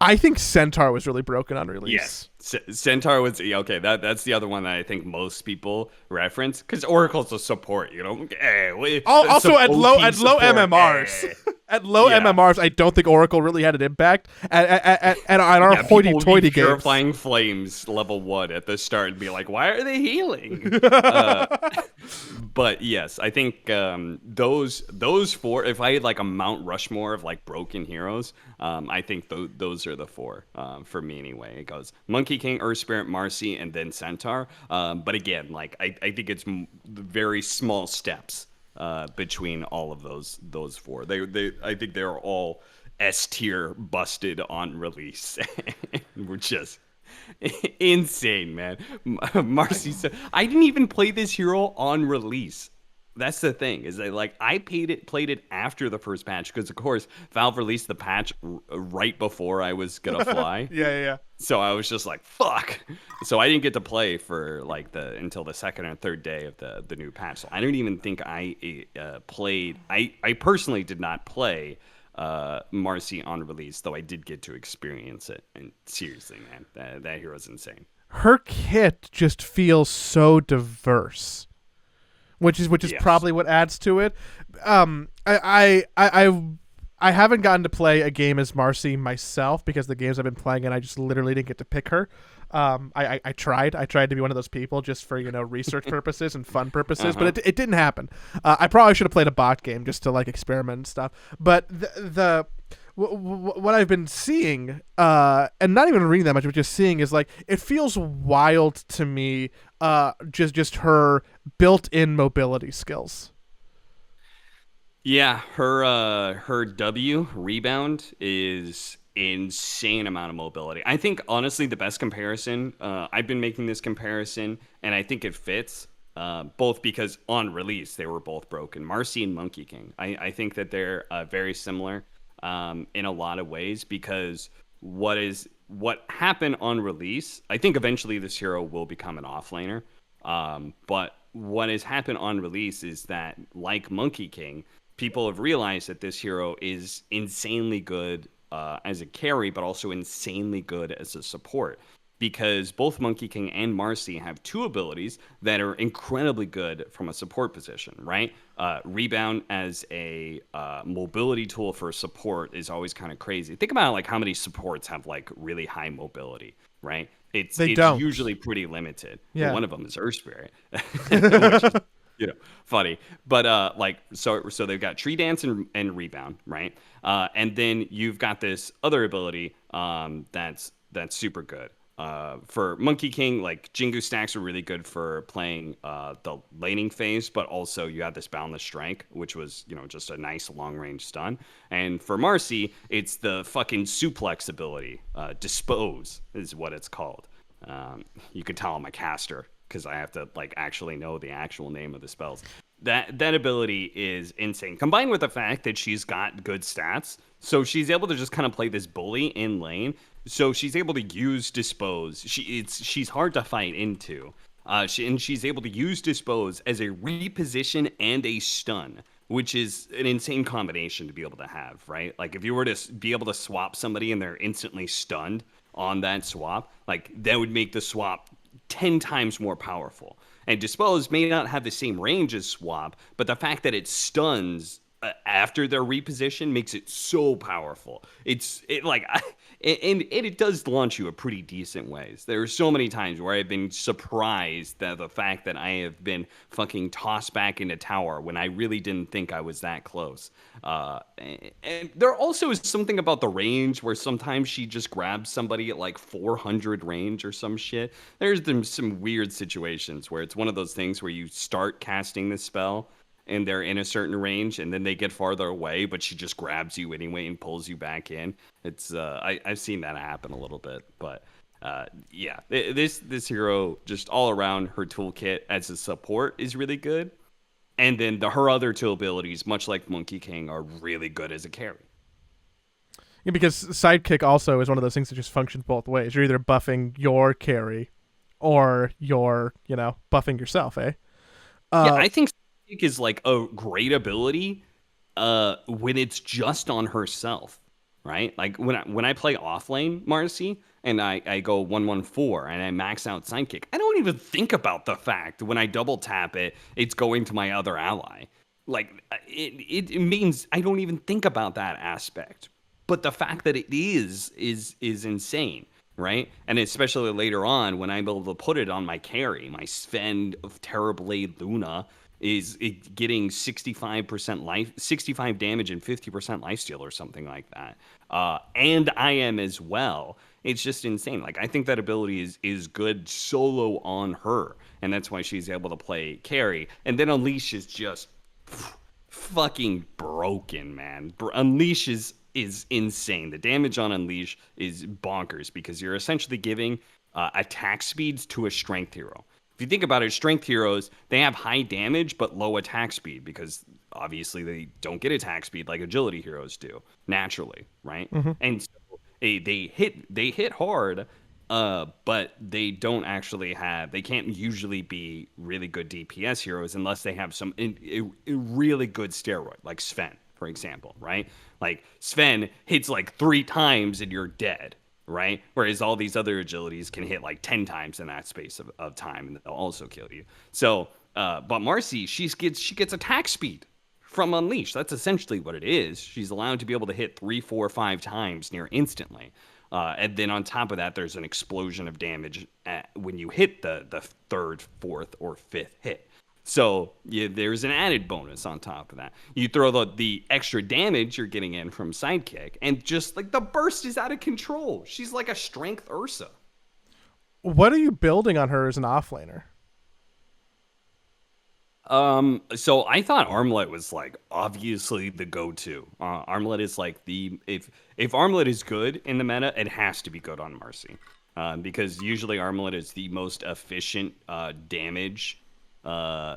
I think Centaur was really broken on release. Yes, Centaur was, yeah, okay. That's the other one that I think most people reference because Oracle's a support. Hey, Also at OT low support, MMRs. hey. At low Yeah. MMRs, I don't think Oracle really had an impact. At our Yeah, people would hoity-toity be games. purifying flames level 1 at the start and be like, why are they healing? But yes, I think those four. If I had like a Mount Rushmore of like broken heroes, I think those are the four for me anyway. It goes Monkey King, Earth Spirit, Marcy, and then Centaur. But again, like I think it's very small steps between all of those four. I think they're all S tier busted on release. We're just insane, man. Marcy said, I didn't even play this hero on release. That's the thing, is that like I played it after the first patch because of course Valve released the patch right before I was gonna fly. Yeah. So I was just like, fuck. So I didn't get to play for like until the second or third day of the new patch. So I don't even think I played. I personally did not play Marcy on release, though I did get to experience it. And seriously, man, that hero's insane. Her kit just feels so diverse, which is Yes. probably what adds to it. I haven't gotten to play a game as Marcy myself because the games I've been playing and I just literally didn't get to pick her. I tried to be one of those people just for research purposes and fun purposes, but it didn't happen. I probably should have played a bot game just to like experiment and stuff. But what I've been seeing, and not even reading that much, but just seeing, is like it feels wild to me. Just her built-in mobility skills. Yeah, her W rebound is insane amount of mobility. I think honestly the best comparison, I've been making this comparison and I think it fits, both because on release they were both broken. Marcy and Monkey King. I think that they're very similar in a lot of ways because what happened on release, I think eventually this hero will become an offlaner. But what has happened on release is that, like Monkey King, people have realized that this hero is insanely good as a carry, but also insanely good as a support. Because both Monkey King and Marcy have two abilities that are incredibly good from a support position, right? Rebound as a mobility tool for support is always kind of crazy. Think about like how many supports have like really high mobility, right? It's don't. usually pretty limited. Yeah. Well, one of them is Earth Spirit, which is, funny. But like so they've got Tree Dance and Rebound, right? And then you've got this other ability that's super good. For Monkey King, like Jingu stacks are really good for playing the laning phase, but also you have this Boundless Strike, which was just a nice long range stun. And for Marcy, it's the fucking suplex ability. Dispose is what it's called. You can tell I'm a caster because I have to like actually know the actual name of the spells. That ability is insane, combined with the fact that she's got good stats, so she's able to just kind of play this bully in lane. So she's able to use Dispose. She's hard to fight into. She's able to use Dispose as a reposition and a stun, which is an insane combination to be able to have, right? Like if you were to be able to swap somebody and they're instantly stunned on that swap, like that would make the swap 10 times more powerful. And Dispose may not have the same range as Swap, but the fact that it stuns after their reposition makes it so powerful. And it does launch you a pretty decent ways. There are so many times where I've been surprised that the fact that I have been fucking tossed back into tower when I really didn't think I was that close. And there also is something about the range where sometimes she just grabs somebody at like 400 range or some shit. There's been some weird situations where it's one of those things where you start casting this spell and they're in a certain range, and then they get farther away, but she just grabs you anyway and pulls you back in. It's I've seen that happen a little bit, but yeah, this hero just all around her toolkit as a support is really good, and then her other two abilities, much like Monkey King, are really good as a carry. Yeah, because Sidekick also is one of those things that just functions both ways. You're either buffing your carry, or you're buffing yourself, eh? Yeah, I think is like a great ability when it's just on herself, right? Like when I play offlane Marcy and I go 1-1-4 and I max out sidekick, I don't even think about the fact when I double tap it, it's going to my other ally. Like it means I don't even think about that aspect. But the fact that it is insane, right? And especially later on when I'm able to put it on my carry, my Sven of Terrorblade Luna is getting 65% life, 65 damage and 50% lifesteal or something like that. And I am as well. It's just insane. Like I think that ability is good solo on her, and that's why she's able to play carry. And then Unleash is just fucking broken, man. Unleash is insane. The damage on Unleash is bonkers because you're essentially giving attack speeds to a strength hero. If you think about it, strength heroes, they have high damage but low attack speed because obviously they don't get attack speed like agility heroes do naturally, right? Mm-hmm. And so they hit hard, but they don't actually have. They can't usually be really good DPS heroes unless they have some a really good steroid, like Sven, for example, right? Like Sven hits like 3 times and you're dead, right? Whereas all these other agilities can hit like 10 times in that space of time and they'll also kill you. So, but Marcy, she gets attack speed from Unleash. That's essentially what it is. She's allowed to be able to hit 3, 4, 5 times near instantly. And then on top of that, there's an explosion of damage when you hit the 3rd, 4th, or 5th hit. So there's an added bonus on top of that. You throw the extra damage you're getting in from Sidekick, and just like the burst is out of control. She's like a strength Ursa. What are you building on her as an offlaner? So I thought Armlet was like obviously the go-to. Armlet is like if Armlet is good in the meta, it has to be good on Marcy. Because usually Armlet is the most efficient damage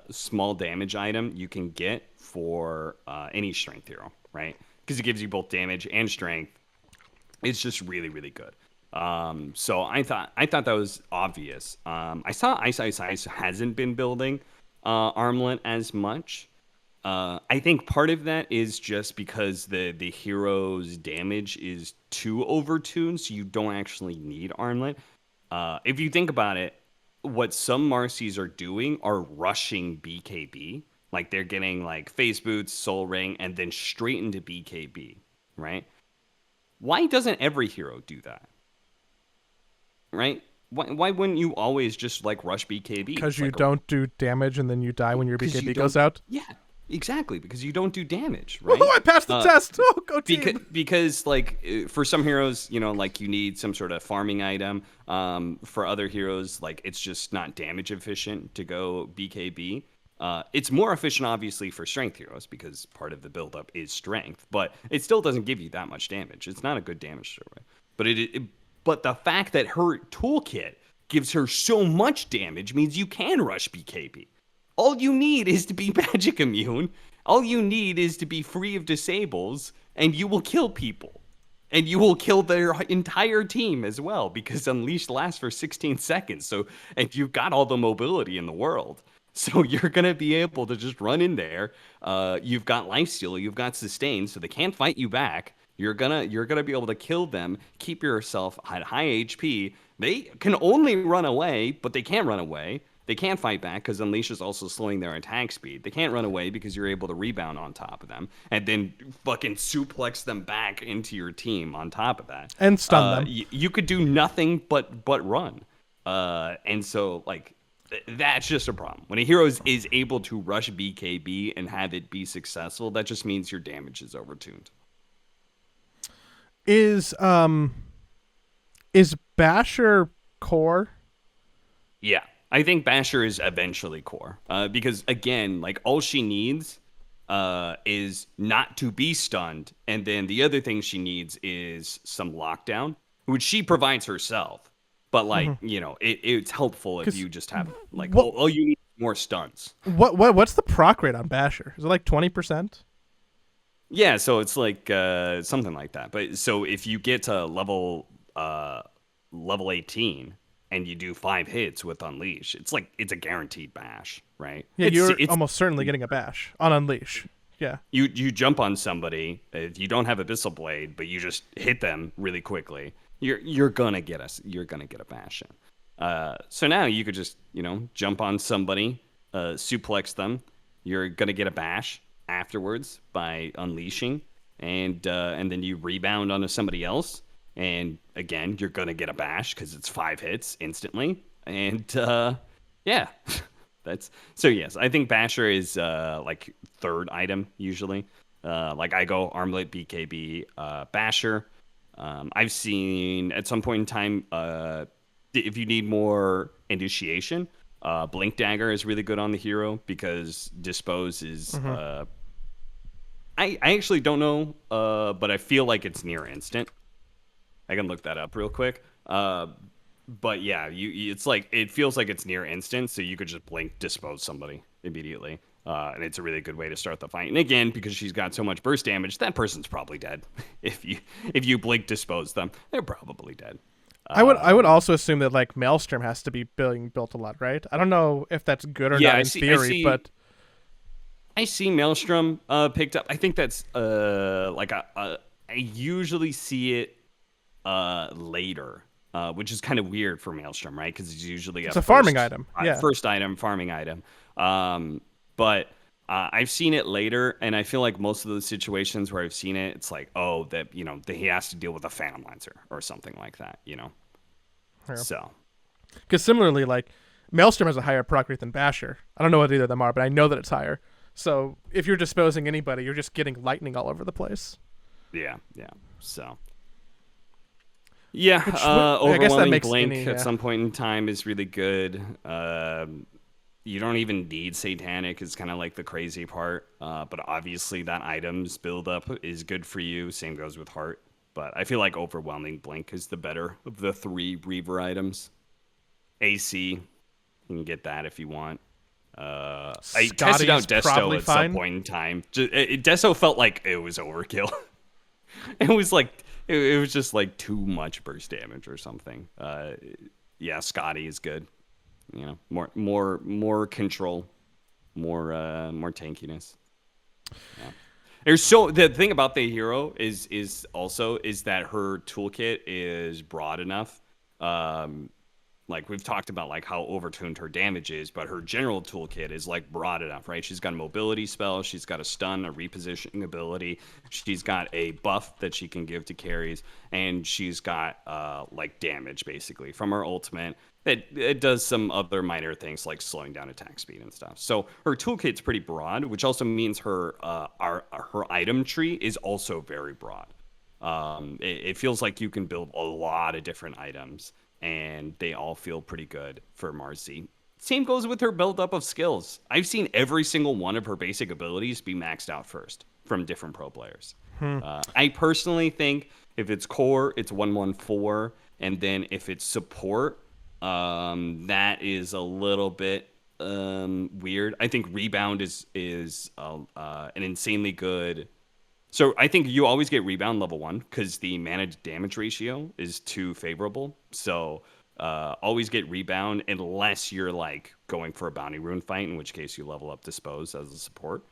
small damage item you can get for any strength hero, right? Because it gives you both damage and strength. It's just really, really good. So I thought that was obvious. I saw Ice hasn't been building Armlet as much. I think part of that is just because the hero's damage is too overtuned, so you don't actually need Armlet. If you think about it, what some Marcies are doing are rushing BKB. Like they're getting like Face Boots, Soul Ring, and then straight into BKB, right? Why doesn't every hero do that? Right? Why wouldn't you always just like rush BKB? Because you don't do damage and then you die when your BKB goes out? Yeah, exactly. Because you don't do damage, right? Oh, I passed the test! Oh, go team! Because like for some heroes, you know, like you need some sort of farming item. For other heroes, like it's just not damage efficient to go BKB. It's more efficient, obviously, for strength heroes because part of the buildup is strength, but it still doesn't give you that much damage. It's not a good damage thrower. But the fact that her toolkit gives her so much damage means you can rush BKB. All you need is to be magic immune. All you need is to be free of disables, and you will kill people. And you will kill their entire team as well, because Unleashed lasts for 16 seconds. So, and you've got all the mobility in the world. So you're going to be able to just run in there. You've got lifesteal, you've got sustain, so they can't fight you back. You're gonna be able to kill them, keep yourself at high HP. They can only run away, but they can't run away. They can't fight back because Unleash is also slowing their attack speed. They can't run away because you're able to rebound on top of them and then fucking suplex them back into your team on top of that. And stun them. You could do nothing but run. And so like that's just a problem. When a hero is able to rush BKB and have it be successful, that just means your damage is overtuned. Is Basher core? Yeah, I think Basher is eventually core. Because again, like all she needs is not to be stunned, and then the other thing she needs is some lockdown, which she provides herself. But like you know, it's helpful if you just have like all you need is more stuns. What's the proc rate on Basher? Is it like 20%? Yeah, so it's like something like that. But so if you get to level 18 and you do 5 hits with Unleash, it's a guaranteed bash, right? Yeah, you're almost certainly getting a bash on Unleash. Yeah. You jump on somebody. If you don't have Abyssal Blade, but you just hit them really quickly, you're gonna get a bash in. So now you could just jump on somebody, suplex them. You're gonna get a bash afterwards by unleashing, and then you rebound onto somebody else, and again you're gonna get a bash because it's 5 hits instantly, and yeah. That's so yes, I think Basher is like third item usually. Like I go Armlet, BKB, Basher. I've seen at some point in time, if you need more initiation, Blink Dagger is really good on the hero because Dispose is. I actually don't know, but I feel like it's near instant. I can look that up real quick. But yeah, it's like it feels like it's near instant, so you could just blink dispose somebody immediately, and it's a really good way to start the fight. And again, because she's got so much burst damage, that person's probably dead. If you blink dispose them, they're probably dead. I would also assume that like Maelstrom has to be being built a lot, right? I don't know if that's good or not in theory, but I see Maelstrom picked up. I think that's like I usually see it later. Which is kind of weird for Maelstrom, right? Because it's usually a farming item. Yeah. First item, farming item. But I've seen it later, and I feel like most of those situations where I've seen it, it's like, oh, that that he has to deal with a Phantom Lancer or something like that, Yeah. So. Because similarly, like Maelstrom has a higher proc rate than Basher. I don't know what either of them are, but I know that it's higher. So if you're disposing anybody, you're just getting lightning all over the place. Yeah. So. Yeah, I guess that overwhelming makes blink at some point in time is really good. You don't even need Satanic is kind of like the crazy part. But obviously that items build up is good for you. Same goes with Heart. But I feel like overwhelming blink is the better of the 3 Reaver items. AC, you can get that if you want. I tested out Desto at some point in time. Desto felt like it was overkill. It was like it was just like too much burst damage or something. Yeah, Scotty is good. More control, more tankiness. Yeah. The thing about the hero is that her toolkit is broad enough. Like we've talked about like how overtuned her damage is, but her general toolkit is like broad enough, right? She's got a mobility spell, she's got a stun, a repositioning ability, she's got a buff that she can give to carries, and she's got like damage basically from her ultimate. It does some other minor things like slowing down attack speed and stuff. So her toolkit's pretty broad, which also means her item tree is also very broad. It feels like you can build a lot of different items, and they all feel pretty good for MARCI. Same goes with her build-up of skills. I've seen every single one of her basic abilities be maxed out first from different pro players. I personally think if it's core, it's 114, and then if it's support, that is a little bit weird. I think rebound is an insanely good. So I think you always get rebound level 1 because the mana damage ratio is too favorable. So always get rebound unless you're like going for a bounty rune fight, in which case you level up dispose as a support.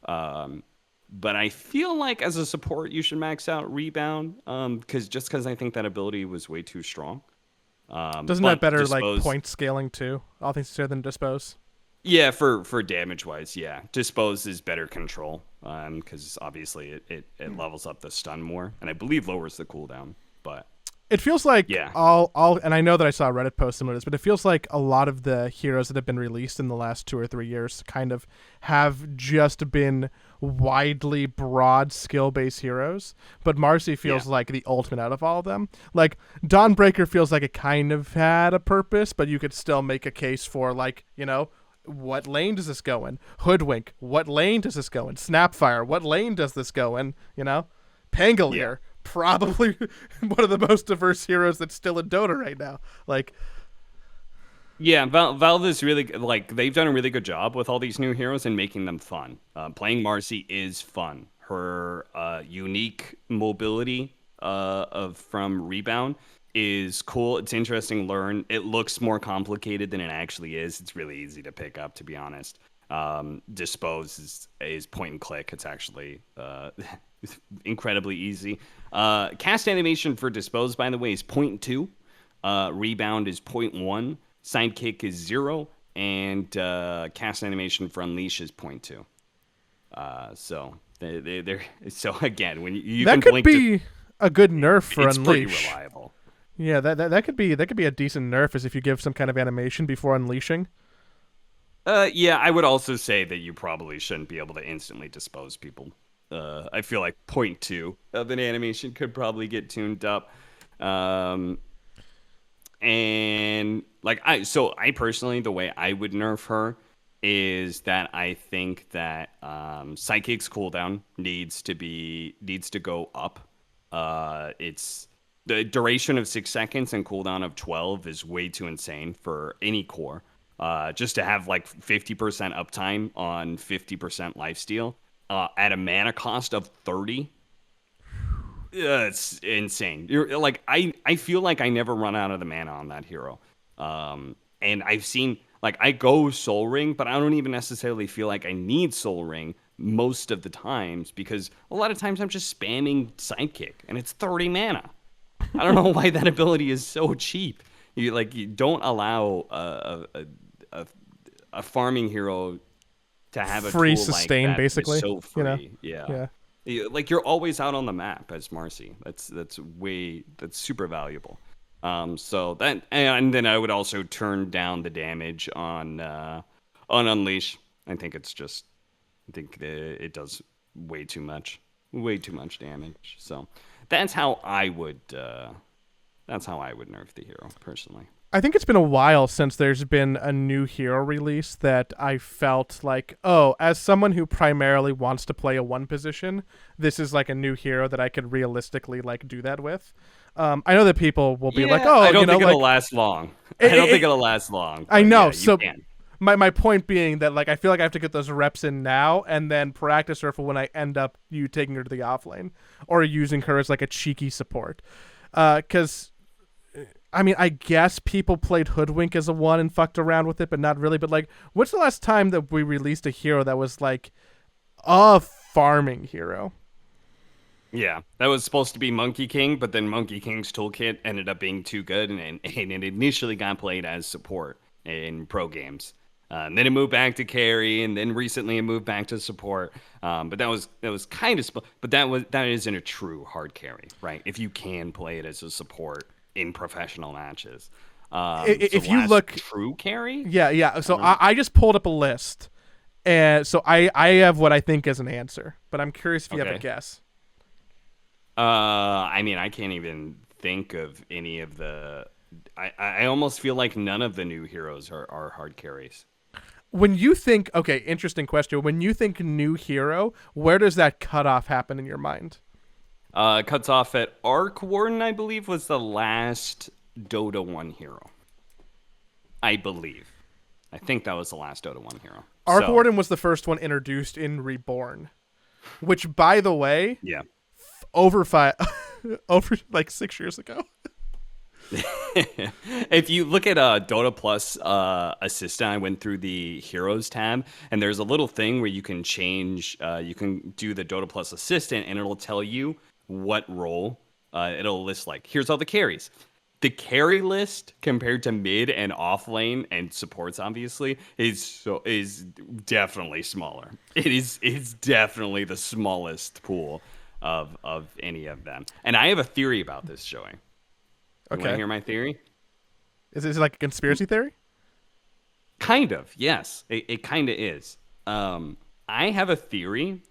But I feel like as a support you should max out rebound because I think that ability was way too strong. Doesn't that better dispose, like point scaling too? All things considered than dispose. Yeah, for damage wise, yeah. Dispose is better control, because obviously it levels up the stun more, and I believe lowers the cooldown. But it feels like all and I know that I saw a Reddit post similar to this, but it feels like a lot of the heroes that have been released in the last 2 or 3 years kind of have just been widely broad skill-based heroes. But MARCI feels like the ultimate out of all of them. Like Dawnbreaker feels like it kind of had a purpose, but you could still make a case for like, what lane does this go in? Hoodwink, what lane does this go in? Snapfire, what lane does this go in? Pangolier, probably one of the most diverse heroes that's still in Dota right now. Like, yeah, Valve is really like they've done a really good job with all these new heroes and making them fun. Playing MARCI is fun. Her unique mobility from rebound is cool. It's interesting to learn. It looks more complicated than it actually is. It's really easy to pick up, to be honest. Dispose is point and click. It's actually incredibly easy. Cast animation for Dispose, by the way, is 0.2. Rebound is 0.1. Sidekick is 0. And cast animation for Unleash is 0.2. So so again, when you that can could blink be a good nerf for it's Unleash. pretty reliable. Yeah, that could be a decent nerf, is if you give some kind of animation before unleashing. Yeah, I would also say that you probably shouldn't be able to instantly dispose people. I feel like 0.2 of an animation could probably get tuned up. And like I personally, the way I would nerf her is that I think that Psychic's cooldown needs to go up. It's the duration of 6 seconds and cooldown of 12 is way too insane for any core. Just to have like 50% uptime on 50% lifesteal at a mana cost of 30. It's insane. You're like I feel like I never run out of the mana on that hero. And I've seen like I go Soul Ring, but I don't even necessarily feel like I need Soul Ring most of the times because a lot of times I'm just spamming Sidekick and it's 30 mana. I don't know why that ability is so cheap. You don't allow a farming hero to have a free tool sustain, like that basically. so free. Yeah. Like you're always out on the map as MARCI. That's super valuable. So that and then I would also turn down the damage on Unleash. I think it does way too much damage. So that's how I would nerf the hero personally. I think it's been a while since there's been a new hero release that I felt like, oh, as someone who primarily wants to play a one position, this is like a new hero that I could realistically like do that with. I know that people will be like, oh, I don't think it'll like, last long. I don't think it'll last long. I know. Yeah, so can. my point being that like I feel like I have to get those reps in now and then practice her for when I end up taking her to the offlane or using her as like a cheeky support. Because I mean, I guess people played Hoodwink as a one and fucked around with it, but not really. But like, what's the last time that we released a hero that was like a farming hero? Yeah, that was supposed to be Monkey King, but then Monkey King's toolkit ended up being too good, and it initially got played as support in pro games. And then it moved back to carry, and then recently it moved back to support. But that was kind of, but that isn't a true hard carry, right? If you can play it as a support in professional matches. If you look true carry, yeah. So I just pulled up a list, and so I have what I think is an answer, but I'm curious if you have a guess. I mean, I can't even think of any of the. I almost feel like none of the new heroes are hard carries. When you think, okay, interesting question. When you think new hero, where does that cutoff happen in your mind? Cuts off at Arc Warden, I believe, was the last Dota 1 hero. I believe. I think that was the last Dota 1 hero. Arc Warden was the first one introduced in Reborn, which, by the way, over like 6 years ago. If you look at Dota Plus Assistant, I went through the Heroes tab, and there's a little thing where you can change, you can do the Dota Plus Assistant, and it'll tell you what role. It'll list like, here's all the carries. The carry list compared to mid and off lane and supports obviously is definitely smaller. It's definitely the smallest pool of any of them. And I have a theory about this, Joey. You want to hear my theory? Is it like a conspiracy theory? Kind of, yes. It kind of is. I have a theory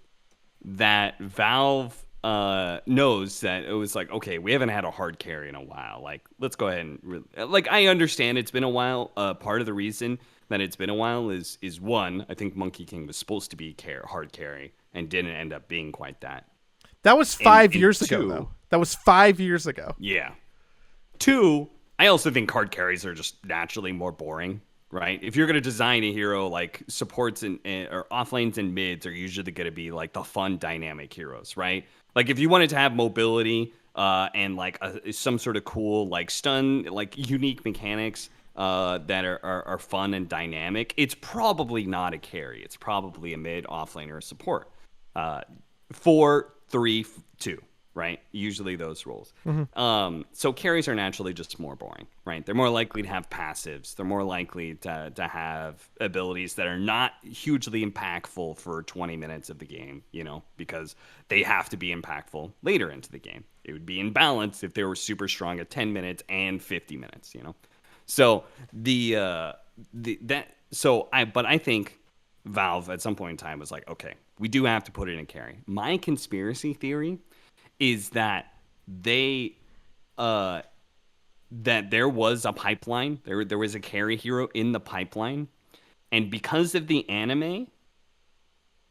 that Valve knows that it was like, okay, we haven't had a hard carry in a while. Like, let's go ahead and like, I understand it's been a while. Part of the reason that it's been a while is one, I think Monkey King was supposed to be hard carry and didn't end up being quite that. That was 5 years ago, though. That was 5 years ago. Yeah. 2, I also think hard carries are just naturally more boring. Right, if you're going to design a hero, like supports or off lanes and mids are usually going to be like the fun dynamic heroes, right? Like if you wanted to have mobility and like some sort of cool like stun, like unique mechanics, that are fun and dynamic, it's probably not a carry. It's probably a mid, offlaner, or support. 4, 3, 2, right? Usually those roles. So carries are naturally just more boring, right? They're more likely to have passives. They're more likely to have abilities that are not hugely impactful for 20 minutes of the game, because they have to be impactful later into the game. It would be in balance if they were super strong at 10 minutes and 50 minutes, So but I think Valve at some point in time was like, okay, we do have to put it in carry. My conspiracy theory is that they that there was a pipeline, there was a carry hero in the pipeline, and because of the anime,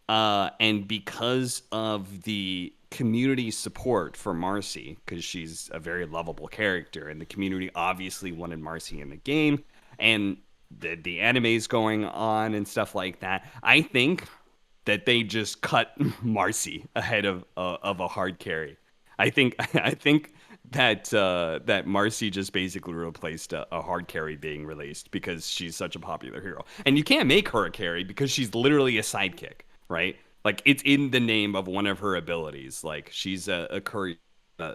and because of the community support for MARCI, because she's a very lovable character, and the community obviously wanted MARCI in the game, and the anime's going on and stuff like that, I think that they just cut MARCI ahead of a hard carry. I think that MARCI just basically replaced a hard carry being released because she's such a popular hero, and you can't make her a carry because she's literally a sidekick, right? Like, it's in the name of one of her abilities. Like, she's a curry.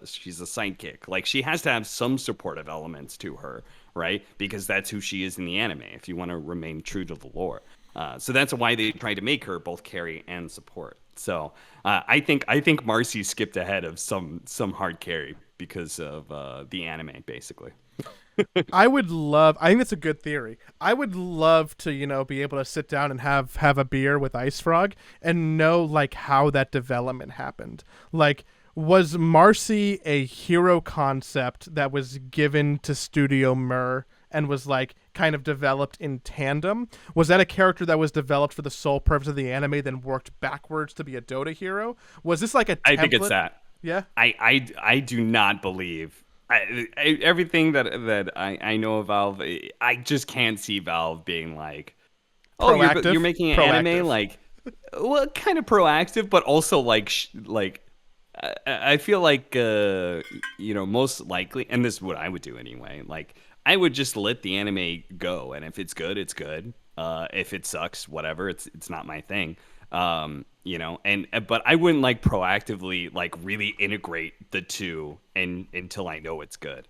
She's a sidekick. Like, she has to have some supportive elements to her, right? Because that's who she is in the anime, if you want to remain true to the lore. So that's why they tried to make her both carry and support. So I think MARCI skipped ahead of some hard carry because of the anime, basically. I think that's a good theory. I would love to, be able to sit down and have a beer with Ice Frog and know like how that development happened. Like, was MARCI a hero concept that was given to Studio Mer and was like kind of developed in tandem? Was that a character that was developed for the sole purpose of the anime, then worked backwards to be a Dota hero? Was this like a template? I think it's that. Yeah. I do not believe everything that I know of Valve. I just can't see Valve being like, oh, you're making an anime, like, well, kind of proactive, but also like I feel like most likely, and this is what I would do anyway. Like, I would just let the anime go, and if it's good, it's good. If it sucks, whatever. It's not my thing. But I wouldn't like proactively like really integrate the two until I know it's good,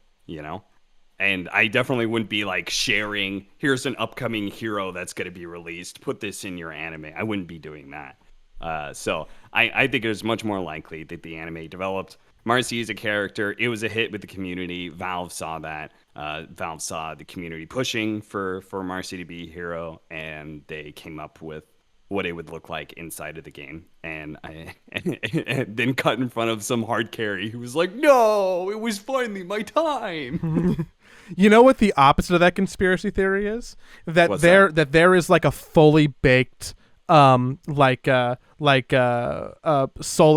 And I definitely wouldn't be like sharing, here's an upcoming hero that's going to be released, put this in your anime. I wouldn't be doing that. So I think it was much more likely that the anime developed. MARCI is a character. It was a hit with the community. Valve saw that. Valve saw the community pushing for MARCI to be a hero, and they came up with what it would look like inside of the game. And then cut in front of some hard carry who was like, no, it was finally my time. You know what the opposite of that conspiracy theory is? That there is like a fully baked Sola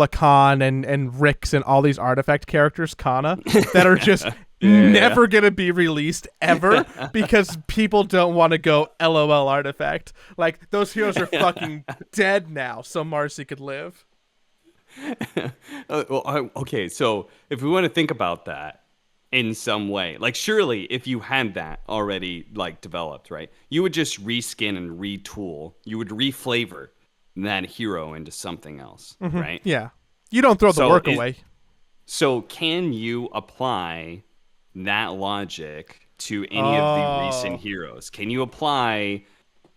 Khan and Rix and all these artifact characters, Kana, that are just never gonna be released ever because people don't want to go LOL artifact. Like, those heroes are fucking dead now, so MARCI could live. Okay, so if we want to think about that in some way, like, surely if you had that already like developed, right, you would just reskin and retool, you would reflavor that hero into something else, right? Yeah, you don't throw the work away. So can you apply that logic to any of the recent heroes? Can you apply,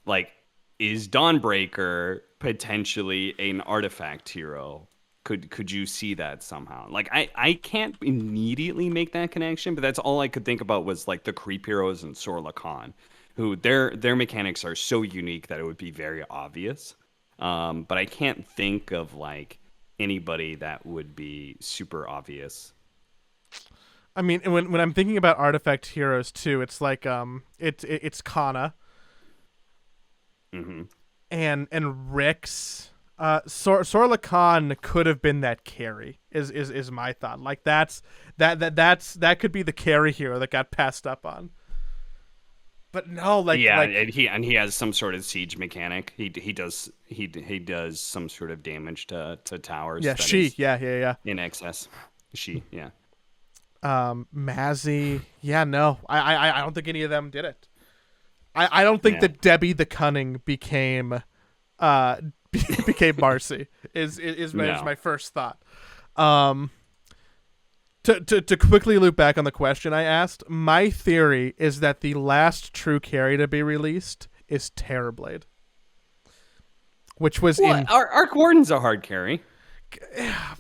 like, is Dawnbreaker potentially an artifact hero? Could you see that somehow? Like, I can't immediately make that connection, but that's all I could think about was like the creep heroes and Sorla Khan, who their mechanics are so unique that it would be very obvious. But I can't think of like anybody that would be super obvious. I mean, when I'm thinking about artifact heroes too, it's like it's Kana, and Rix. Sorla Khan could have been that carry. Is my thought. Like, that could be the carry hero that got passed up on. But no, like, and he has some sort of siege mechanic. He does some sort of damage to towers. Yeah. In excess. Mazzy, no, I don't think any of them did it. I don't think Yeah. that Debbie the Cunning became became Marcy is No. my first thought. Um, to quickly loop back on the question I asked, my theory is that the last true carry to be released is Terrorblade, which was Well, in, Arc Warden's a hard carry.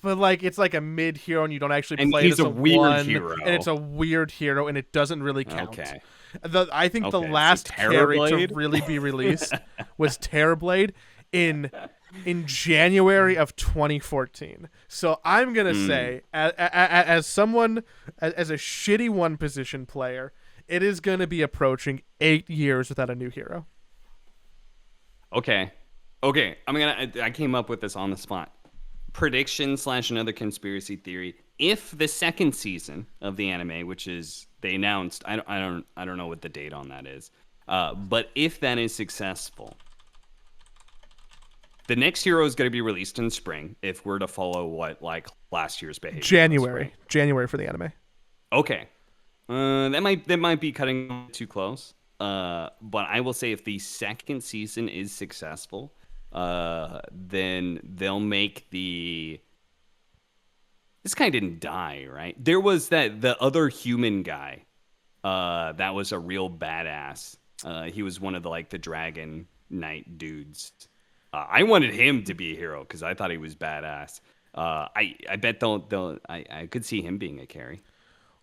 but like it's like a mid hero and you don't actually And play it he's as a a weird one, hero. and it's a weird hero and it doesn't really count. Okay. I think the Okay, so last carry to Terrorblade? really be released was Terrorblade in January of 2014. So I'm gonna say, as someone as a shitty one position player, it is gonna be approaching 8 years without a new hero. Okay. I came up with this on the spot. Prediction / another conspiracy theory. If the second season of the anime, which is they announced, I don't know what the date on that is. But if that is successful, the next hero is going to be released in spring. If we're to follow what like last year's behavior. January for the anime. Okay. That might be cutting too close. But I will say if the second season is successful, then they'll make the. This guy didn't die, right? There was the other human guy. That was a real badass. He was one of the Dragon Knight dudes. I wanted him to be a hero because I thought he was badass. I bet I could see him being a carry.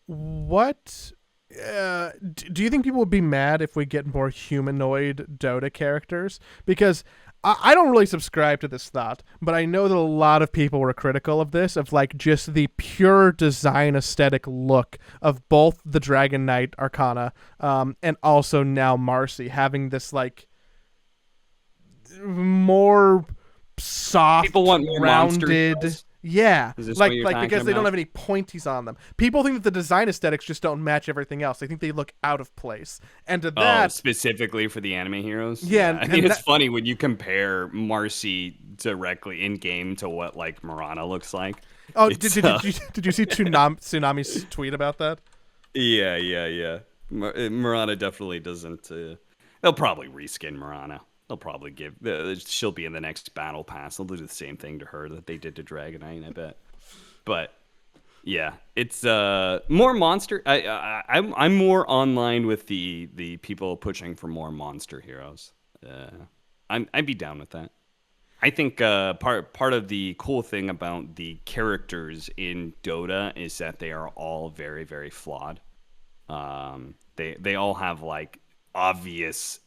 What do you think people would be mad if we get more humanoid Dota characters? Because I don't really subscribe to this thought, but I know that a lot of people were critical of this, of just the pure design aesthetic look of both the Dragon Knight Arcana and also now MARCI having this more soft, People want more monster rounded. heroes? Yeah, Is this what you're because talking they don't about? have any pointies on them. People think that the design aesthetics just don't match everything else. They think they look out of place. And to that, Specifically for the anime heroes? Yeah, I think and it's funny when you compare MARCI directly in game to what Murana looks like. oh, It's, did you see Tsunami's tweet about that? Yeah. Murana definitely doesn't. They'll probably reskin Murana. They'll probably give. She'll be in the next battle pass. They'll do the same thing to her that they did to Dragonite, I bet. But yeah, it's more monster. I'm more online with the people pushing for more monster heroes. I'd be down with that. I think part of the cool thing about the characters in Dota is that they are all very, very flawed. They all have obvious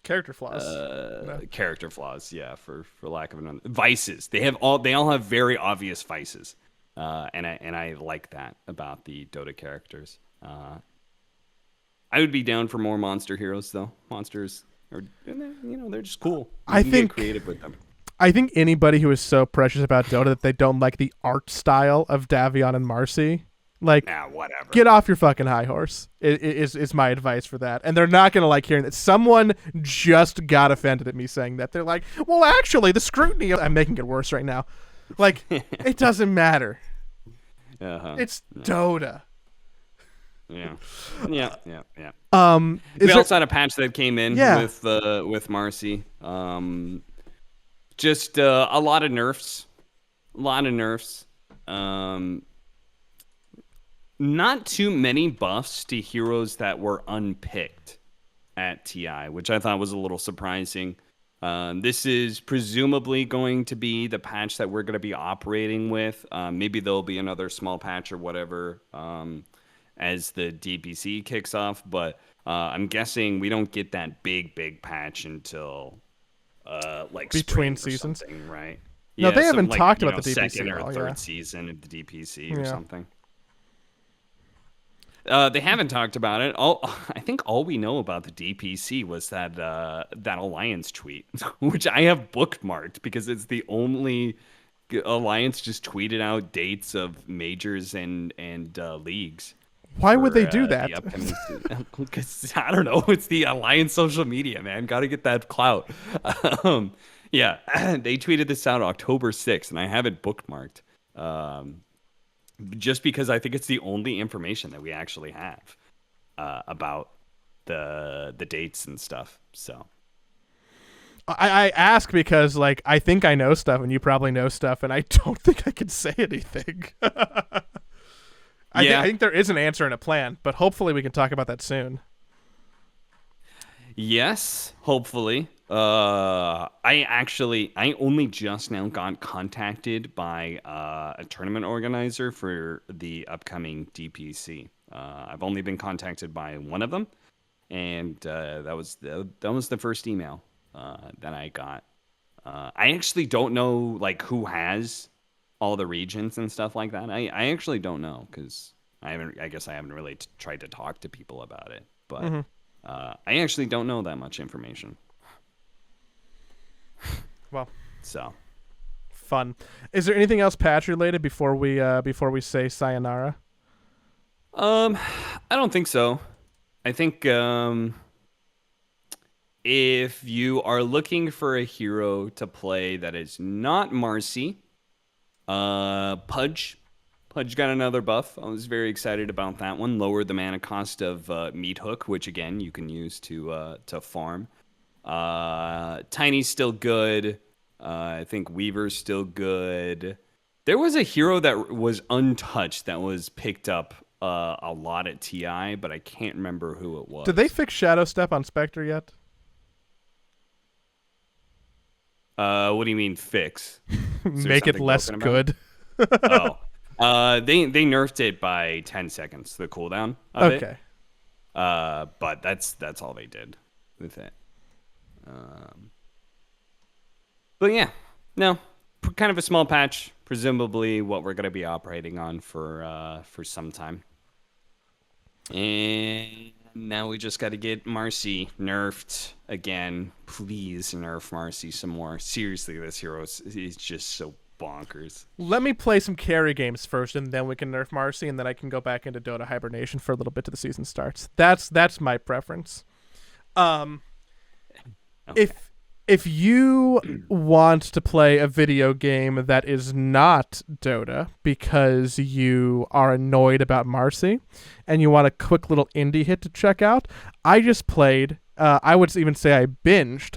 Character flaws. No. character flaws, yeah, for lack of another vices. They all have very obvious vices, and I like that about the Dota characters. I would be down for more monster heroes though. Monsters are they're just cool. You can get creative with them. I think anybody who is so precious about Dota that they don't like the art style of Davion and MARCI, Whatever. get off your fucking high horse. Is my advice for that. And they're not gonna like hearing that. Someone just got offended at me saying that. They're like, well, actually, the scrutiny. I'm making it worse right now. It doesn't matter. It's Dota. Yeah. Is We also had a patch that came in Yeah. with MARCI. Just a lot of nerfs. Not too many buffs to heroes that were unpicked at TI, which I thought was a little surprising. This is presumably going to be the patch that we're going to be operating with. Maybe there'll be another small patch or whatever as the DPC kicks off, but I'm guessing we don't get that big patch until Between spring or seasons? something, right? No, they haven't talked about the DPC second at or all, third yeah. season of the DPC or Yeah. something. They haven't talked about it. I think all we know about the DPC was that Alliance tweet, which I have bookmarked because it's the only Alliance just tweeted out dates of majors and leagues. Why would they do the that? upcoming season. 'Cause I don't know. It's the Alliance social media, man. Got to get that clout. Yeah, they tweeted this out October 6th, and I have it bookmarked. Just because I think it's the only information that we actually have about the dates and stuff. So I ask because like I think I know stuff and you probably know stuff and I don't think I can say anything. yeah. I think there is an answer and a plan, but hopefully we can talk about that soon. Yes, hopefully. I only just now got contacted by a tournament organizer for the upcoming DPC. I've only been contacted by one of them, and that was the first email that I got. I actually don't know like who has all the regions and stuff like that. I actually don't know because I guess I haven't really tried to talk to people about it, but. Mm-hmm. I actually don't know that much information. Well, So, fun. Is there anything else patch related before we say sayonara? I don't think so. I think if you are looking for a hero to play that is not MARCI, Pudge. Pudge got another buff. I was very excited about that one. Lowered the mana cost of Meat Hook, which again you can use to farm. Tiny's still good. I think Weaver's still good. There was a hero that was untouched that was picked up a lot at TI, but I can't remember who it was. Did they fix Shadow Step on Spectre yet? What do you mean fix? Make it less good. Oh. They nerfed it by 10 seconds, the cooldown of it. Okay. But that's all they did with it. But yeah, no, kind of a small patch, presumably what we're gonna be operating on for some time. And now we just got to get MARCI nerfed again. Please nerf MARCI some more. Seriously, this hero is just so bonkers. Let me play some carry games first, and then we can nerf MARCI, and then I can go back into Dota hibernation for a little bit till the season starts. That's my preference. Okay. If you want to play a video game that is not Dota because you are annoyed about MARCI, and you want a quick little indie hit to check out, I just played. I would even say I binge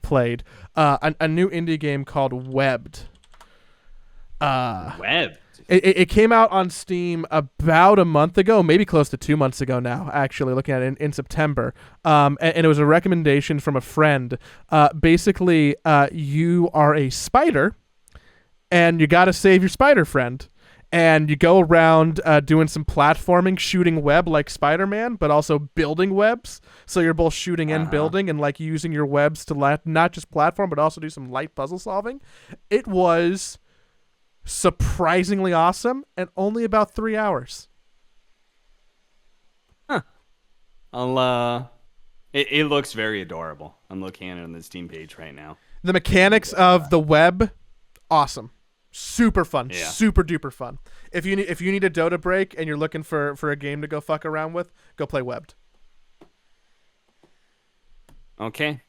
played a new indie game called Webbed. Web. It came out on Steam about a month ago, maybe close to 2 months ago now, actually, looking at it in September. And it was a recommendation from a friend. Basically, you are a spider, and you got to save your spider friend. And you go around doing some platforming, shooting web like Spider-Man, but also building webs. So you're both shooting and building and like using your webs to not just platform, but also do some light puzzle solving. It was surprisingly awesome and only about 3 hours. It looks very adorable. I'm looking at it on the Steam page right now. The mechanics of the web, awesome. Super fun. Yeah. Super duper fun. If you need a Dota break and you're looking for a game to go fuck around with, go play Webbed. Okay.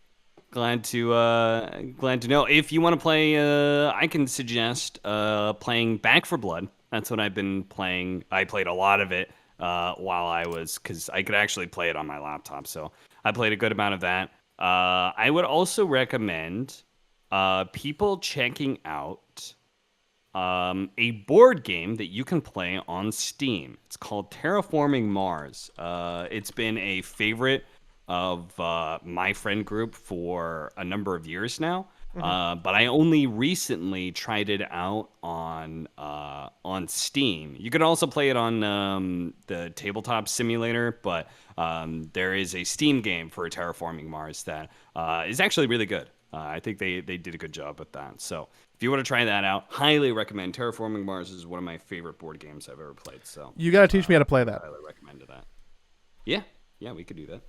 Glad to know. If you want to play, I can suggest playing Back for Blood. That's what I've been playing. I played a lot of it while I was, because I could actually play it on my laptop. So I played a good amount of that. I would also recommend people checking out a board game that you can play on Steam. It's called Terraforming Mars. It's been a favorite of my friend group for a number of years now, but I only recently tried it out on Steam. You can also play it on the tabletop simulator, but there is a Steam game for Terraforming Mars that is actually really good. I think they did a good job with that. So if you want to try that out, highly recommend. Terraforming Mars is one of my favorite board games I've ever played. So You got to teach me how to play that. I highly recommend that. Yeah, we could do that.